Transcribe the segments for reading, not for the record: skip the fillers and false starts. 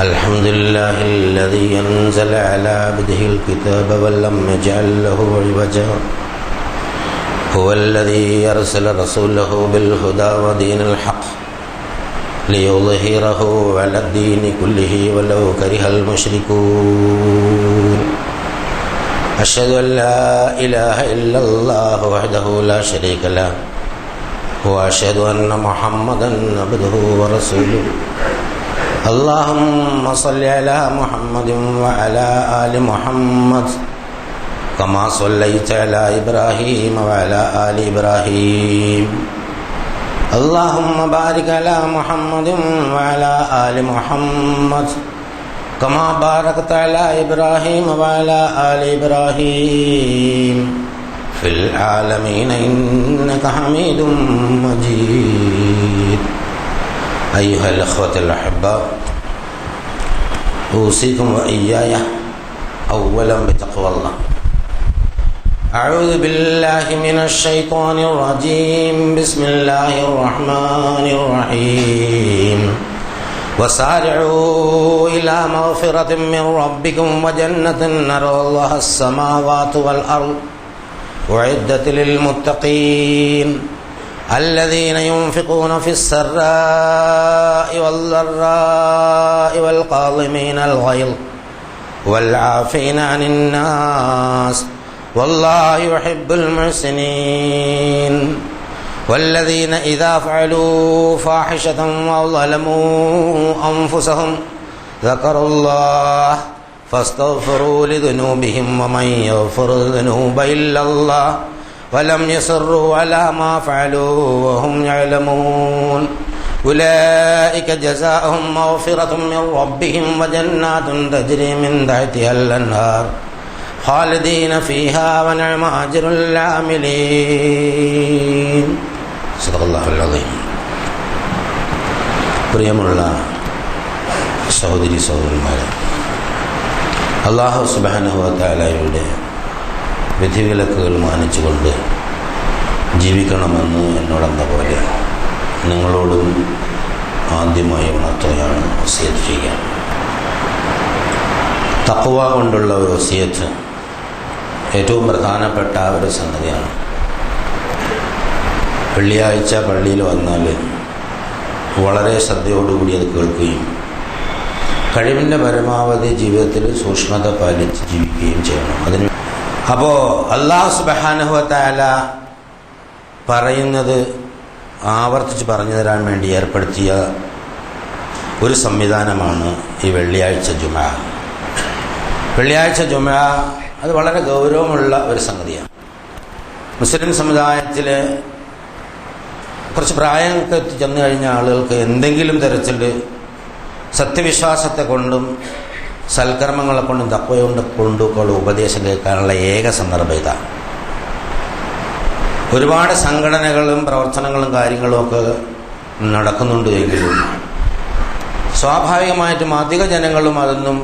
الحمد لله الذي أنزل على عبده الكتاب ولم يجعل له عوجا هو الذي أرسل رسوله بالهدى ودين الحق ليظهره على الدين كله ولو كره المشركون أشهد أن لا إله إلا الله وحده لا شريك له وأشهد أن محمدا عبده ورسوله اللهم صل على محمد وعلى آل محمد كما صليت على إبراهيم وعلى آل إبراهيم اللهم بارك على محمد وعلى آل محمد كما باركت على إبراهيم وعلى آل إبراهيم في العالمين إنك حميد مجيد. أيها الأخوة الأحباء، أوصيكم وإياي أولا بتقوى الله. أعوذ بالله من الشيطان الرجيم. بسم الله الرحمن الرحيم. وسارعوا إلى مغفرة من ربكم وجنة أرضها الله السماوات والأرض أعدت للمتقين الذين ينفقون في السراء والضراء والكاظمين الغيظ والعافين عن الناس والله يحب المحسنين والذين إذا فعلوا فاحشة وظلموا أنفسهم ذكروا الله فاستغفروا لذنوبهم ومن يغفر الذنوب إلا الله ولم يصروا على ما فعلوا وهم يعلمون أولئك جزاؤهم مغفرة من ربهم وجنات تجري من تحتها الأنهار خالدين فيها ونعم أجر العاملين. صدق الله العظيم. പ്രിയമുള്ള സഹോദരി സഹോദരന്മാരെ, അല്ലാഹു സുബ്ഹാനഹു വ തആലയുടെ വിധിവിലക്കുകൾ മാനിച്ചുകൊണ്ട് ജീവിക്കണമെന്ന് എന്നോടെന്ന പോലെ നിങ്ങളോടും ആദ്യമായി ഉണർത്തുകയാണ് വസിയത്ത് ചെയ്യുക. തഖ്വ കൊണ്ടുള്ള ഒരു വസിയത്ത് ഏറ്റവും പ്രധാനപ്പെട്ട ഒരു സംഗതിയാണ്. വെള്ളിയാഴ്ച പള്ളിയിൽ വന്നാൽ വളരെ ശ്രദ്ധയോടുകൂടി അത് കേൾക്കുകയും കഴിവിൻ്റെ പരമാവധി ജീവിതത്തിൽ സൂക്ഷ്മത പാലിച്ച് ജീവിക്കുകയും ചെയ്യണം. അതിന് അപ്പോൾ അല്ലാഹു സുബ്ഹാനഹു വ തആല പറയുന്നത് ആവർത്തിച്ച് പറഞ്ഞു തരാൻ വേണ്ടി ഏർപ്പെടുത്തിയ ഒരു സംവിധാനമാണ് ഈ വെള്ളിയാഴ്ച ജുമുഅ. വെള്ളിയാഴ്ച ജുമുഅ അത് വളരെ ഗൗരവമുള്ള ഒരു സംഗതിയാണ്. മുസ്ലിം സമുദായത്തിൽ കുറച്ച് പ്രായമൊക്കെ ചെന്നു കഴിഞ്ഞ ആളുകൾക്ക് എന്തെങ്കിലും തരത്തിൽ സത്യവിശ്വാസത്തെ കൊണ്ടും സൽക്കർമ്മങ്ങളെ കൊണ്ടും കൊണ്ടുള്ള ഉപദേശം കേൾക്കാനുള്ള ഏക സന്ദർഭം ഇതാണ്. ഒരുപാട് സംഘടനകളും പ്രവർത്തനങ്ങളും കാര്യങ്ങളും ഒക്കെ നടക്കുന്നുണ്ട് എങ്കിലും സ്വാഭാവികമായിട്ടും അധിക ജനങ്ങളും അതൊന്നും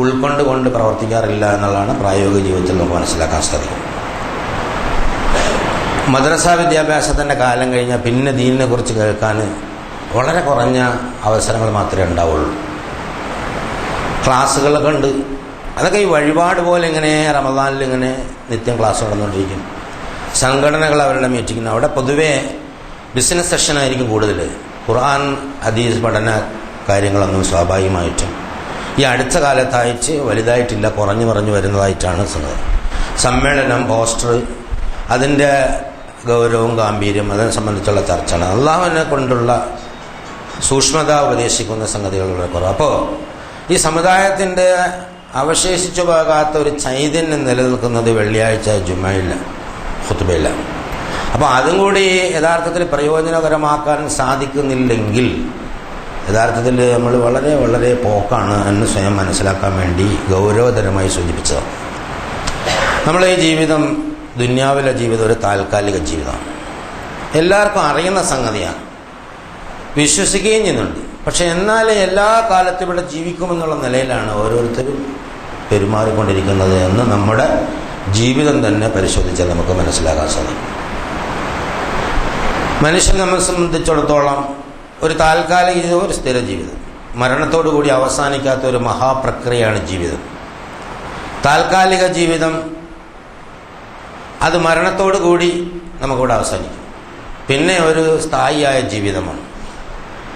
ഉൾക്കൊണ്ടുകൊണ്ട് പ്രവർത്തിക്കാറില്ല എന്നുള്ളതാണ് പ്രായോഗിക ജീവിതത്തിൽ നമുക്ക് മനസ്സിലാക്കാൻ സാധിക്കും. മദ്രസ വിദ്യാഭ്യാസത്തിൻ്റെ കാലം കഴിഞ്ഞാൽ പിന്നെ ദീനിനെ കുറിച്ച് കേൾക്കാൻ വളരെ കുറഞ്ഞ അവസരങ്ങൾ മാത്രമേ ഉണ്ടാവുള്ളൂ. ക്ലാസ്സുകളൊക്കെ ഉണ്ട്. അതൊക്കെ ഈ വഴിപാട് പോലെ ഇങ്ങനെ റമദാനിൽ ഇങ്ങനെ നിത്യം ക്ലാസ് നടന്നുകൊണ്ടിരിക്കും. സംഘടനകൾ അവരുടെ മീറ്റിംഗ്, അവിടെ പൊതുവേ ബിസിനസ് സെഷനായിരിക്കും കൂടുതൽ. ഖുർആൻ ഹദീസ് പഠന കാര്യങ്ങളൊന്നും സ്വാഭാവികമായിട്ടും ഈ അടുത്ത കാലത്തായിട്ട് വലുതായിട്ടില്ല, കുറഞ്ഞു വരുന്നതായിട്ടാണ് സമ്മേളനം, പോസ്റ്റർ, അതിൻ്റെ ഗൗരവവും ഗാംഭീര്യം, അതിനെ സംബന്ധിച്ചുള്ള ചർച്ചകൾ, അള്ളാഹുവിനെ കൊണ്ടുള്ള സൂക്ഷ്മത ഉപദേശിക്കുന്ന സംഗതികളുടെ കുറവ്. അപ്പോൾ ഈ സമുദായത്തിൻ്റെ അവശേഷിച്ചു പോകാത്ത ഒരു ചൈതന്യം നിലനിൽക്കുന്നത് വെള്ളിയാഴ്ച ജുമയില്ല, ഖുത്ബയില്ല. അപ്പോൾ അതും കൂടി യഥാർത്ഥത്തിൽ പ്രയോജനകരമാക്കാൻ സാധിക്കുന്നില്ലെങ്കിൽ യഥാർത്ഥത്തിൽ നമ്മൾ വളരെ വളരെ പോക്കാണ് എന്ന് സ്വയം മനസ്സിലാക്കാൻ വേണ്ടി ഗൗരവതരമായി സൂചിപ്പിച്ചതാണ്. നമ്മളെ ഈ ജീവിതം, ദുന്യാവിലെ ജീവിതം ഒരു താൽക്കാലിക ജീവിതമാണ്. എല്ലാവർക്കും അറിയുന്ന സംഗതിയാണ്, വിശ്വസിക്കുകയും ചെയ്യുന്നുണ്ട്. പക്ഷെ എന്നാൽ എല്ലാ കാലത്തും ഇവിടെ ജീവിക്കുമെന്നുള്ള നിലയിലാണ് ഓരോരുത്തരും പെരുമാറിക്കൊണ്ടിരിക്കുന്നത് എന്ന് നമ്മുടെ ജീവിതം തന്നെ പരിശോധിച്ചാൽ നമുക്ക് മനസ്സിലാക്കാൻ സാധിക്കും. മനുഷ്യൻ നമ്മെ സംബന്ധിച്ചിടത്തോളം ഒരു താൽക്കാലിക ജീവിതം, ഒരു സ്ഥിര ജീവിതം. മരണത്തോടു കൂടി അവസാനിക്കാത്ത ഒരു മഹാപ്രക്രിയയാണ് ജീവിതം. താൽക്കാലിക ജീവിതം അത് മരണത്തോടു കൂടി നമുക്കിവിടെ അവസാനിക്കും. പിന്നെ ഒരു സ്ഥായിയായ ജീവിതമാണ്.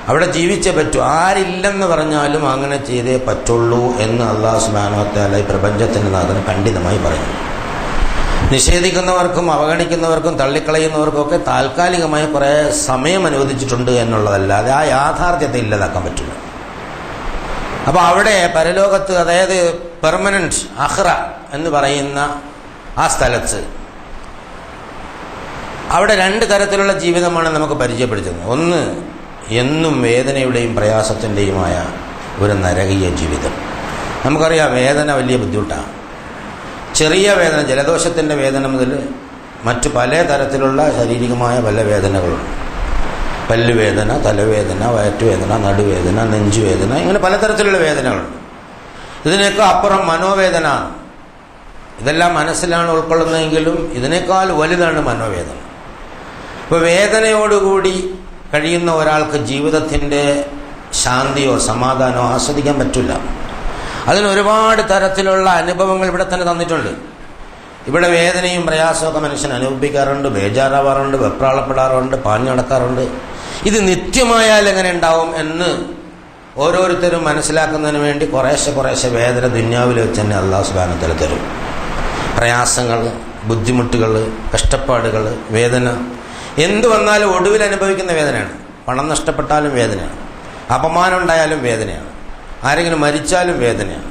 അവിടെ ജീവിച്ചേ പറ്റൂ. ആരില്ലെന്ന് പറഞ്ഞാലും അങ്ങനെ ചെയ്തേ പറ്റുള്ളൂ എന്ന് അല്ലാഹു സുബ്ഹാനഹു വ തആല ഈ പ്രപഞ്ചത്തിൻ്റെ നാഥൻ ഖണ്ഡിതമായി പറയുന്നു. നിഷേധിക്കുന്നവർക്കും അവഗണിക്കുന്നവർക്കും തള്ളിക്കളയുന്നവർക്കൊക്കെ താൽക്കാലികമായി കുറേ സമയം അനുവദിച്ചിട്ടുണ്ട് എന്നുള്ളതല്ലാതെ ആ യാഥാർത്ഥ്യത്തെ ഇല്ലാതാക്കാൻ പറ്റില്ല. അപ്പോൾ അവിടെ പരലോകത്ത്, അതായത് പെർമനൻറ്റ് അഖ്റ എന്ന് പറയുന്ന ആ സ്ഥലത്ത് അവിടെ രണ്ട് തരത്തിലുള്ള ജീവിതമാണ് നമുക്ക് പരിചയപ്പെടുത്തുന്നത്. ഒന്ന്, എന്നും വേദനയുടെയും പ്രയാസത്തിൻ്റെയുമായ ഒരു നരകീയ ജീവിതം. നമുക്കറിയാം വേദന വലിയ ബുദ്ധിമുട്ടാണ്. ചെറിയ വേദന, ജലദോഷത്തിൻ്റെ വേദന മുതൽ മറ്റു പല തരത്തിലുള്ള ശാരീരികമായ പല വേദനകളുണ്ട്. പല്ലുവേദന, തലവേദന, വയറ്റുവേദന, നടുവേദന, നെഞ്ചുവേദന, ഇങ്ങനെ പലതരത്തിലുള്ള വേദനകളുണ്ട്. ഇതിനേക്കാൾ അപ്പുറം മനോവേദന. ഇതെല്ലാം മനസ്സിലാണ് ഉൾക്കൊള്ളുന്നതെങ്കിലും ഇതിനേക്കാൾ വലുതാണ് മനോവേദന. ഇപ്പോൾ വേദനയോടുകൂടി കഴിയുന്ന ഒരാൾക്ക് ജീവിതത്തിൻ്റെ ശാന്തിയോ സമാധാനമോ ആസ്വദിക്കാൻ പറ്റില്ല. അതിനൊരുപാട് തരത്തിലുള്ള അനുഭവങ്ങൾ ഇവിടെ തന്നെ തന്നിട്ടുണ്ട്. ഇവിടെ വേദനയും പ്രയാസമൊക്കെ മനുഷ്യൻ അനുഭവിക്കാറുണ്ട്, ബേജാറാവാറുണ്ട്, വെപ്രാളപ്പെടാറുണ്ട്, പാഞ്ഞു നടക്കാറുണ്ട്. ഇത് നിത്യമായാൽ എങ്ങനെ ഉണ്ടാവും എന്ന് ഓരോരുത്തരും മനസ്സിലാക്കുന്നതിന് വേണ്ടി കുറേശ്ശെ വേദന ദുന്യാവിൽ വെച്ച് തന്നെ അല്ലാഹു സുബ്ഹാനഹു വ തആല തരും. പ്രയാസങ്ങൾ, ബുദ്ധിമുട്ടുകൾ, കഷ്ടപ്പാടുകൾ, വേദന എന്തു വന്നാലും ഒടുവിൽ അനുഭവിക്കുന്ന വേദനയാണ്. പണം നഷ്ടപ്പെട്ടാലും വേദനയാണ്, അപമാനം ഉണ്ടായാലും വേദനയാണ്, ആരെങ്കിലും മരിച്ചാലും വേദനയാണ്,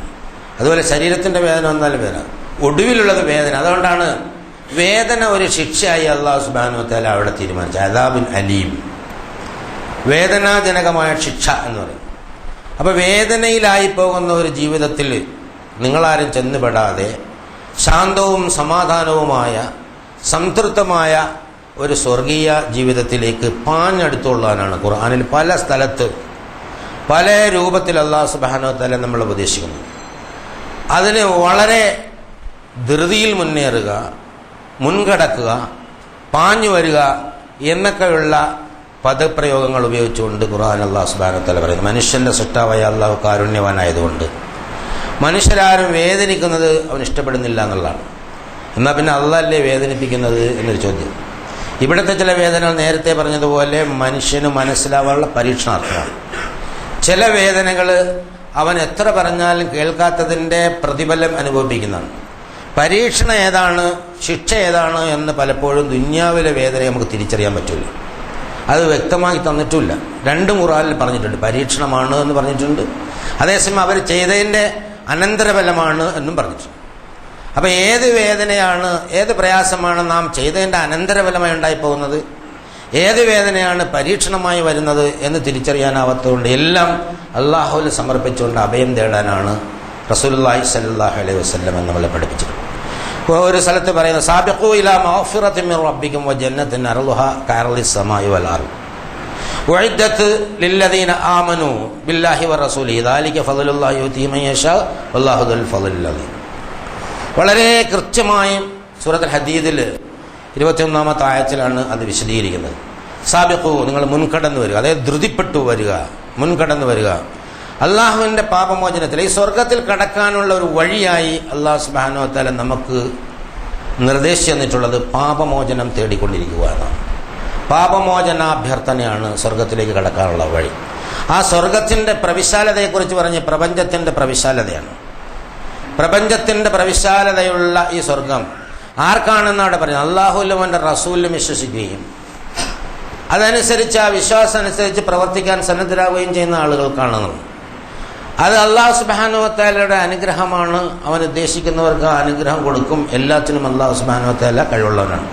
അതുപോലെ ശരീരത്തിൻ്റെ വേദന വന്നാലും വേദന, ഒടുവിലുള്ളത് വേദന. അതുകൊണ്ടാണ് വേദന ഒരു ശിക്ഷയായി അല്ലാഹു സുബ്ഹാനഹു വ തആല അവിടെ തീരുമാനിച്ചു. അദാബുൻ അലീം, വേദനാജനകമായ ശിക്ഷ എന്ന് പറയും. അപ്പോൾ വേദനയിലായി പോകുന്ന ഒരു ജീവിതത്തിൽ നിങ്ങളാരും ചെന്നുപെടാതെ ശാന്തവും സമാധാനവുമായ സംതൃപ്തമായ ഒരു സ്വർഗീയ ജീവിതത്തിലേക്ക് പാഞ്ഞെടുത്തുകൊള്ളാനാണ് ഖുർആനിൽ പല സ്ഥലത്ത് പല രൂപത്തിൽ അല്ലാഹു സുബ്ഹാനഹു വ തആല നമ്മൾ ഉപദേശിക്കുന്നു. അതിന് വളരെ ധൃതിയിൽ മുന്നേറുക, മുൻകടക്കുക, പാഞ്ഞു വരിക എന്നൊക്കെയുള്ള പദപ്രയോഗങ്ങൾ ഉപയോഗിച്ചുകൊണ്ട് ഖുർആൻ അല്ലാഹു സുബ്ഹാനഹു വ തആല പറയുന്നു. മനുഷ്യൻ്റെ സൃഷ്ടാവായ അല്ലാഹു കാരുണ്യവാനായതുകൊണ്ട് മനുഷ്യരാരും വേദനിക്കുന്നത് അവൻ ഇഷ്ടപ്പെടുന്നില്ല എന്നുള്ളതാണ്. എന്നാൽ പിന്നെ അള്ളാഹല്ലേ വേദനിപ്പിക്കുന്നത് എന്നൊരു ചോദ്യം. ഇവിടുത്തെ ചില വേദനകൾ നേരത്തെ പറഞ്ഞതുപോലെ മനുഷ്യന് മനസ്സിലാവാനുള്ള പരീക്ഷണാർത്ഥമാണ്. ചില വേദനകൾ അവൻ എത്ര പറഞ്ഞാലും കേൾക്കാത്തതിൻ്റെ പ്രതിഫലം അനുഭവിപ്പിക്കുന്നതാണ്. പരീക്ഷണം ഏതാണ്, ശിക്ഷ ഏതാണ് എന്ന് പലപ്പോഴും ദുന്യാവിലെ വേദനയെ നമുക്ക് തിരിച്ചറിയാൻ പറ്റില്ല. അത് വ്യക്തമാക്കി തന്നിട്ടില്ല. രണ്ടും ഖുർആനിൽ പറഞ്ഞിട്ടുണ്ട്. പരീക്ഷണമാണ് എന്ന് പറഞ്ഞിട്ടുണ്ട്, അതേസമയം അവർ ചെയ്തതിൻ്റെ അനന്തരഫലമാണ് എന്നും പറഞ്ഞിട്ടുണ്ട്. അപ്പോൾ ഏത് വേദനയാണ്, ഏത് പ്രയാസമാണ് നാം ചെയ്തതിൻ്റെ അനന്തരഫലമായി ഉണ്ടായിപ്പോകുന്നത്, ഏത് വേദനയാണ് പരീക്ഷണമായി വരുന്നത് എന്ന് തിരിച്ചറിയാനാവാത്തതുകൊണ്ട് എല്ലാം അള്ളാഹുവിൽ സമർപ്പിച്ചുകൊണ്ട് അഭയം തേടാനാണ് റസൂലുള്ളാഹി സ്വല്ലല്ലാഹു അലൈഹി വസല്ലം നമ്മളെ പഠിപ്പിച്ചത്. ഒരു സ്ഥലത്ത് പറയുന്നത്, സാബിഖൂ ഇലാ മഗ്ഫിറത്തിൻ മിർ റബ്ബിക്കും വജന്നത്തിൻ അർളുഹാ കഅർളിസ് സമാഇ വൽ അർദ് ഉഇദ്ദത് ലില്ലദീന ആമനൂ ബില്ലാഹി വറസൂലിഹി ദാലിക ഫളലുല്ലാഹി യുതീ മൻ യശാ വല്ലാഹു ദുൽ ഫളലിൽ അദീം. വളരെ കൃത്യമായും സൂറത്തുൽ ഹദീദിൽ 21-ാമത്തെ ആയത്തിലാണ് അത് വിശദീകരിക്കുന്നത്. സാബിഖൂ, നിങ്ങൾ മുൻകടന്നു വരിക, അതായത് ധൃതിപ്പെട്ടു വരിക, മുൻകടന്നു വരിക. അള്ളാഹുവിൻ്റെ പാപമോചനത്തിൽ ഈ സ്വർഗത്തിൽ കടക്കാനുള്ള ഒരു വഴിയായി അല്ലാഹു സുബ്ഹാനഹു വ തആല നമുക്ക് നിർദ്ദേശിച്ചു തന്നിട്ടുള്ളത് പാപമോചനം തേടിക്കൊണ്ടിരിക്കുക എന്നാണ്. പാപമോചനാഭ്യർത്ഥനയാണ് സ്വർഗത്തിലേക്ക് കടക്കാനുള്ള വഴി. ആ സ്വർഗത്തിൻ്റെ പ്രവിശാലതയെക്കുറിച്ച് പറഞ്ഞ് പ്രപഞ്ചത്തിൻ്റെ പ്രവിശാലതയാണ്. പ്രപഞ്ചത്തിൻ്റെ പ്രവിശാലതയുള്ള ഈ സ്വർഗം ആർക്കാണെന്ന് അവിടെ പറയുന്നത്, അള്ളാഹുവിലും അവൻ്റെ റസൂലിലും വിശ്വസിക്കുകയും അതനുസരിച്ച് ആ വിശ്വാസം അനുസരിച്ച് പ്രവർത്തിക്കാൻ സന്നദ്ധരാകുകയും ചെയ്യുന്ന ആളുകൾക്കാണെന്നുള്ളത്. അത് അല്ലാഹു സുബ്ഹാനഹു വ തആലയുടെ അനുഗ്രഹമാണ്. അവൻ ഉദ്ദേശിക്കുന്നവർക്ക് ആ അനുഗ്രഹം കൊടുക്കും. എല്ലാത്തിനും അല്ലാഹു സുബ്ഹാനഹു വ തആല കഴിവുള്ളവനാണ്.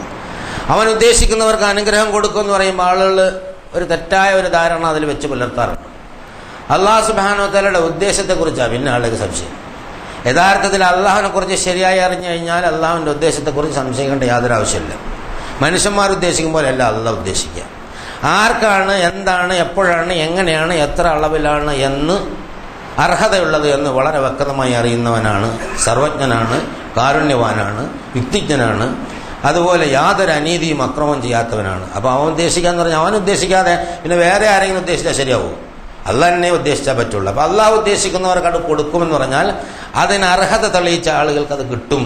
അവൻ ഉദ്ദേശിക്കുന്നവർക്ക് അനുഗ്രഹം കൊടുക്കും എന്ന് പറയുമ്പോൾ ആളുകൾ ഒരു തെറ്റായ ഒരു ധാരണ അതിൽ വെച്ച് പുലർത്താറുണ്ട്. അല്ലാഹു സുബ്ഹാനഹു വ തആലയുടെ ഉദ്ദേശത്തെക്കുറിച്ചാണ് പിന്നെ ആളുകൾക്ക് സംശയം. യഥാർത്ഥത്തിൽ അള്ളാഹുവിനെ കുറിച്ച് ശരിയായി അറിഞ്ഞു കഴിഞ്ഞാൽ അള്ളാഹുവിൻ്റെ ഉദ്ദേശത്തെക്കുറിച്ച് സംശയിക്കേണ്ട യാതൊരു ആവശ്യമില്ല. മനുഷ്യന്മാർ ഉദ്ദേശിക്കുമ്പോഴല്ല അള്ളാഹ് ഉദ്ദേശിക്കുക. ആർക്കാണ്, എന്താണ്, എപ്പോഴാണ്, എങ്ങനെയാണ്, എത്ര അളവിലാണ് എന്ന് അർഹതയുള്ളത് എന്ന് വളരെ വ്യക്തമായി അറിയുന്നവനാണ്, സർവജ്ഞനാണ്, കാരുണ്യവാനാണ്, യുക്തിജ്ഞനാണ്, അതുപോലെ യാതൊരു അനീതിയും അക്രമം ചെയ്യാത്തവനാണ്. അപ്പോൾ അവൻ ഉദ്ദേശിക്കാന്ന് പറഞ്ഞാൽ അവൻ ഉദ്ദേശിക്കാതെ പിന്നെ വേറെ ആരെങ്കിലും ഉദ്ദേശിച്ചാൽ ശരിയാവും. അള്ളാഹ് തന്നെ ഉദ്ദേശിച്ചാൽ പറ്റുള്ളൂ. അപ്പോൾ അള്ളാഹ് ഉദ്ദേശിക്കുന്നവർക്ക് അത് കൊടുക്കുമെന്ന് പറഞ്ഞാൽ അതിന് അർഹത തെളിയിച്ച ആളുകൾക്ക് അത് കിട്ടും,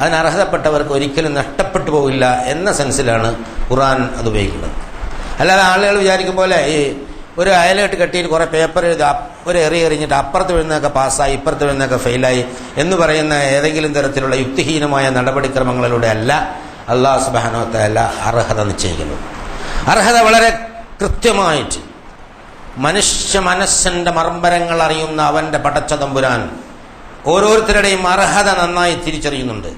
അതിന് അർഹതപ്പെട്ടവർക്ക് ഒരിക്കലും നഷ്ടപ്പെട്ടു പോകില്ല എന്ന സെൻസിലാണ് ഖുർആൻ അത് ഉപയോഗിക്കുന്നത്. അല്ലാതെ ആളുകൾ വിചാരിക്കും പോലെ ഈ ഒരു അയലെട്ട് കെട്ടിയിട്ട് കുറേ പേപ്പർ എഴുതി ഒരു എറിഞ്ഞിട്ട് അപ്പുറത്ത് വീഴുന്നതൊക്കെ പാസ്സായി ഇപ്പുറത്ത് വീഴുന്നതൊക്കെ ഫെയിലായി എന്ന് പറയുന്ന ഏതെങ്കിലും തരത്തിലുള്ള യുക്തിഹീനമായ നടപടിക്രമങ്ങളിലൂടെ അല്ല അല്ലാഹു സുബ്ഹാനഹു വ തആല അർഹത നിശ്ചയിക്കുന്നത്. അർഹത വളരെ കൃത്യമായിട്ട് മനുഷ്യ മനസ്സിൻ്റെ മർമ്മരങ്ങൾ അറിയുന്ന അവൻ്റെ പടച്ച തമ്പുരാൻ ഓരോരുത്തരുടെയും അർഹത നന്നായി തിരിച്ചറിയുന്നുണ്ട്.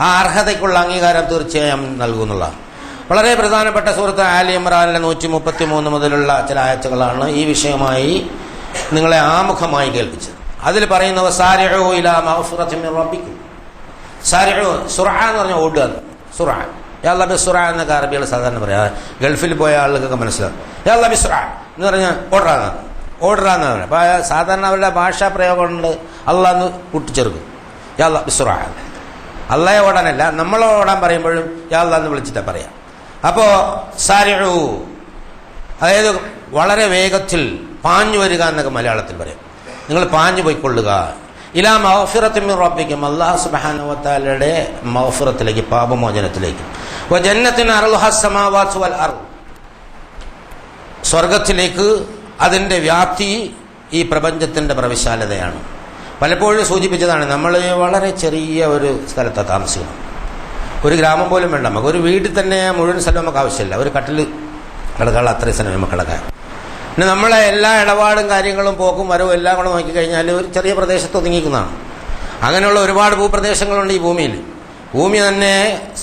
ആ അർഹതയ്ക്കുള്ള അംഗീകാരം തീർച്ചയായും നൽകുന്നതാണ്. വളരെ പ്രധാനപ്പെട്ട സൂറത്ത് ആലി ഇമ്രാനിലെ 133 മുതലുള്ള ചില ആയത്തുകളാണ് ഈ വിഷയമായി നിങ്ങളെ ആമുഖമായി കേൾപ്പിച്ചത്. അതിൽ പറയുന്നത് സാരിഉ ഇലാ മഗ്ഫിറത്തിൻ മിർ റബ്ബിക്കും. സാരിഉ സുർഅ എന്ന് പറഞ്ഞാൽ ഓടുക. സുർഅ യാ അല്ലാഹ് ബിസുർഅ എന്നൊക്കെ അറബികൾ സാധാരണ പറയാം. ഗൾഫിൽ പോയ ആളുകൾക്കൊക്കെ മനസ്സിലാവും. യാ അല്ലാഹ് ബിസുർഅ എന്ന് പറഞ്ഞാൽ ഓർഡറാന്ന് പറയാം. അപ്പോൾ സാധാരണ അവരുടെ ഭാഷാ പ്രയോഗമുണ്ട്, അള്ളാഹ് എന്ന് കൂട്ടിച്ചേർക്കും. യാ അല്ലാഹ് ബിസുർഅ. അള്ളാഹെ ഓടാനല്ല, നമ്മൾ ഓടാൻ പറയുമ്പോഴും യാ അല്ലാഹ് എന്ന് വിളിച്ചിട്ടാണ് പറയാം. അപ്പോൾ സാരിഉ അതായത് വളരെ വേഗത്തിൽ പാഞ്ഞു വരിക എന്നൊക്കെ മലയാളത്തിൽ പറയും. നിങ്ങൾ പാഞ്ഞു പോയിക്കൊള്ളുക. ഇലാ മഗ്ഫിറത്തിൻ മിർ റബ്ബിക്കും, അല്ലാഹു സുബ്ഹാനഹു വ തആലയുടെ മഗ്ഫിറത്തിലേക്ക്, പാപമോചനത്തിലേക്ക്. വ ജന്നത്തിൻ അർളുഹസ് സമാവാതു വൽ അർദ്, സ്വർഗത്തിലേക്ക്. അതിൻ്റെ വ്യാപ്തി ഈ പ്രപഞ്ചത്തിൻ്റെ പ്രവിശാലതയാണ്. പലപ്പോഴും സൂചിപ്പിച്ചതാണ്, നമ്മൾ വളരെ ചെറിയ ഒരു സ്ഥലത്താണ് താമസിക്കണം. ഒരു ഗ്രാമം പോലും വേണ്ട നമുക്ക്. ഒരു വീട്ടിൽ തന്നെ മുഴുവൻ സ്ഥലം നമുക്ക് ആവശ്യമില്ല. ഒരു കട്ടിൽ കിടക്കാനുള്ള അത്രയും സ്ഥലം നമുക്ക് കിടക്കാൻ. പിന്നെ നമ്മളെ എല്ലാ ഇടപാടും കാര്യങ്ങളും പോക്കും വരവും എല്ലാം കൂടെ നോക്കിക്കഴിഞ്ഞാൽ ഒരു ചെറിയ പ്രദേശത്ത് ഒതുങ്ങിക്കുന്നതാണ്. അങ്ങനെയുള്ള ഒരുപാട് ഭൂപ്രദേശങ്ങളുണ്ട് ഈ ഭൂമിയിൽ. ഭൂമി തന്നെ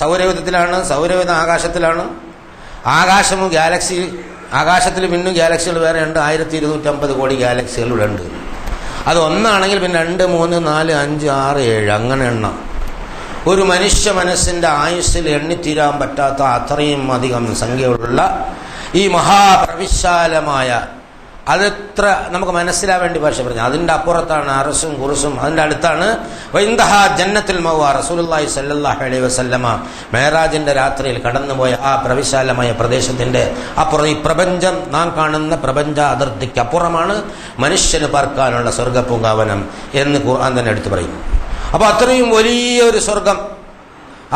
സൗരയൂഥത്തിലാണ്, സൗരയൂഥം ആകാശത്തിലാണ്. ആകാശവും ഗാലക്സി, ആകാശത്തിൽ പിന്നും ഗാലക്സികൾ വേറെ ഉണ്ട്. 1250 കോടി ഗാലക്സികൾ ഇവിടെ ഉണ്ട്. അത് ഒന്നാണെങ്കിൽ പിന്നെ 2, 3, 4, 5, 6, 7 അങ്ങനെ എണ്ണം. ഒരു മനുഷ്യ മനസ്സിൻ്റെ ആയുസ്സിൽ എണ്ണിത്തീരാൻ പറ്റാത്ത അത്രയും അധികം സംഖ്യയുള്ള ഈ മഹാപ്രവിശാലമായ, അതെത്ര നമുക്ക് മനസ്സിലാൻ വേണ്ടി ഭാഷ പറഞ്ഞു. അതിൻ്റെ അപ്പുറത്താണ് അറസും കുറുസും. അതിൻ്റെ അടുത്താണ് വൈന്ദഹ ജന്നത്തുൽ മഅ്വാ. റസൂലുള്ളാഹി സ്വല്ലല്ലാഹു അലൈഹി വസല്ലമ മെഹറാജിൻ്റെ രാത്രിയിൽ കടന്നുപോയ ആ പ്രവിശാലമായ പ്രദേശത്തിൻ്റെ അപ്പുറം, ഈ പ്രപഞ്ചം നാം കാണുന്ന പ്രപഞ്ച അതിർത്തിക്ക് അപ്പുറമാണ് മനുഷ്യന് പാർക്കാനുള്ള സ്വർഗപൂങ്കാവനം എന്ന് ഖുർആൻ തന്നെ എടുത്തു പറയുന്നു. അപ്പോൾ അത്രയും വലിയൊരു സ്വർഗം.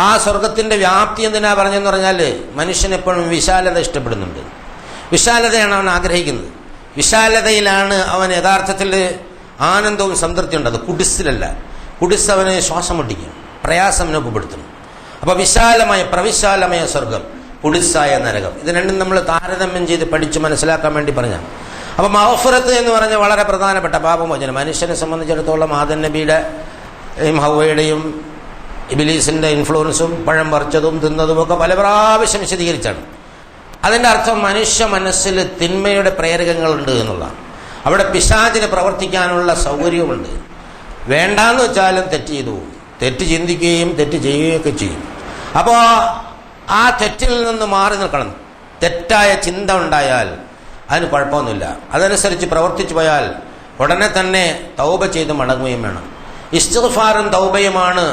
ആ സ്വർഗത്തിൻ്റെ വ്യാപ്തി എന്തിനാ പറഞ്ഞെന്ന് പറഞ്ഞാൽ മനുഷ്യനെപ്പോഴും വിശാലത ഇഷ്ടപ്പെടുന്നുണ്ട്. വിശാലതയാണ് അവൻ ആഗ്രഹിക്കുന്നത്. വിശാലതയിലാണ് അവൻ യഥാർത്ഥത്തിൽ ആനന്ദവും സംതൃപ്തി ഉണ്ടത്. കുടിസിലല്ല. കുടിസ് അവന് ശ്വാസം മുട്ടിക്കും, പ്രയാസം അനുഭവപ്പെടുത്തും. അപ്പോൾ വിശാലമായ പ്രവിശാലമായ സ്വർഗം, കുടിസായ നരകം, ഇത് രണ്ടും നമ്മൾ താരതമ്യം ചെയ്ത് പഠിച്ച് മനസ്സിലാക്കാൻ വേണ്ടി പറഞ്ഞാൽ. അപ്പോൾ മഗ്ഫിറത്ത് എന്ന് പറഞ്ഞാൽ വളരെ പ്രധാനപ്പെട്ട പാപമോചനം. മനുഷ്യനെ സംബന്ധിച്ചിടത്തോളം ആദം നബിയുടെ ഹവ്വയുടെയും ഇബ്ലീസിൻ്റെ ഇൻഫ്ലുവൻസും പഴം പറിച്ചതും തിന്നതുമൊക്കെ പല പ്രാവശ്യം വിശദീകരിച്ചാണ്. അതിൻ്റെ അർത്ഥം മനുഷ്യ മനസ്സിൽ തിന്മയുടെ പ്രേരകങ്ങളുണ്ട് എന്നുള്ളതാണ്. അവിടെ പിശാചിന് പ്രവർത്തിക്കാനുള്ള സൗകര്യമുണ്ട്. വേണ്ടാന്ന് വെച്ചാലും തെറ്റ് ചെയ്തു, തെറ്റ് ചിന്തിക്കുകയും തെറ്റ് ചെയ്യുകയൊക്കെ ചെയ്യും. അപ്പോൾ ആ തെറ്റിൽ നിന്ന് മാറി നിൽക്കണം. തെറ്റായ ചിന്ത ഉണ്ടായാൽ അതിന് കുഴപ്പമൊന്നുമില്ല. അതനുസരിച്ച് പ്രവർത്തിച്ചു പോയാൽ ഉടനെ തന്നെ തൗബ ചെയ്ത് മടങ്ങുകയും വേണം. ഇസ്തിഗ്ഫാറും തൗബയുമാണ്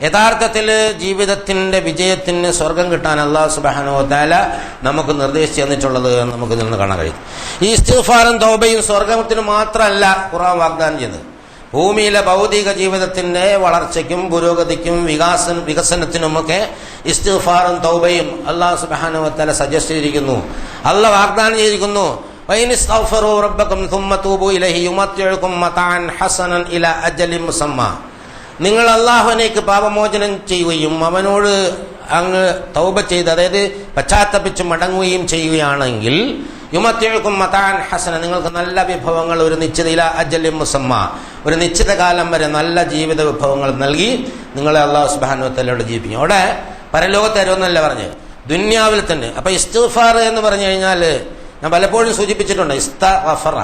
യഥാർത്ഥത്തിൽ ജീവിതത്തിൻ്റെ വിജയത്തിന് സ്വർഗം കിട്ടാൻ അല്ലാഹു സുബ്ഹാനഹു വ തആല നമുക്ക് നിർദ്ദേശിച്ചു തന്നിട്ടുള്ളത് നമുക്ക് നിന്ന് കാണാൻ കഴിയും. ഈ ഇസ്തിഗ്ഫാറും തൗബയും സ്വർഗത്തിന് മാത്രമല്ല ഖുർആൻ വാഗ്ദാനം ചെയ്യുന്നത്. ഭൂമിയിലെ ഭൗതിക ജീവിതത്തിൻ്റെ വളർച്ചയ്ക്കും പുരോഗതിക്കും വികസനത്തിനുമൊക്കെ ഇസ്തിഗ്ഫാറും തൗബയും അല്ലാഹു സുബ്ഹാനഹു വ തആല സജസ്റ്റ് ചെയ്തിരിക്കുന്നു. അല്ലാഹു വാഗ്ദാനം ചെയ്തിരിക്കുന്നു, വഇൻ ഇസ്തഗ്ഫിറൂ റബ്ബക്കും സുമ്മ തൂബൂ ഇലൈഹി യുമത്തിഉകും മതഅൻ ഹസനൻ ഇലാ അജലിൻ മുസമ്മ. നിങ്ങൾ അള്ളാഹുവിനേക്ക് പാപമോചനം ചെയ്യുകയും അവനോട് അങ്ങ് തൗബ ചെയ്ത്, അതായത് പശ്ചാത്തപിച്ച് മടങ്ങുകയും ചെയ്യുകയാണെങ്കിൽ യുമത്തിഉകും മതഅൻ ഹസന, നിങ്ങൾക്ക് നല്ല വിഭവങ്ങൾ ഒരു നിശ്ചിത ഇലാ അജലിൻ മുസമ്മ, ഒരു നിശ്ചിത കാലം വരെ നല്ല ജീവിത വിഭവങ്ങൾ നൽകി നിങ്ങളെ അല്ലാഹു സുബ്ഹാനഹു വ തആലയോട് ജീവിപ്പിക്കും. അവിടെ പരലോകത്ത് തരുമെന്നല്ല പറഞ്ഞ്, ദുന്യാവിൽ തന്നെ. അപ്പോൾ ഇസ്തിഗ്ഫാർ എന്ന് പറഞ്ഞു കഴിഞ്ഞാൽ ഞാൻ പലപ്പോഴും സൂചിപ്പിച്ചിട്ടുണ്ട്, ഇസ്തഗ്ഫറ,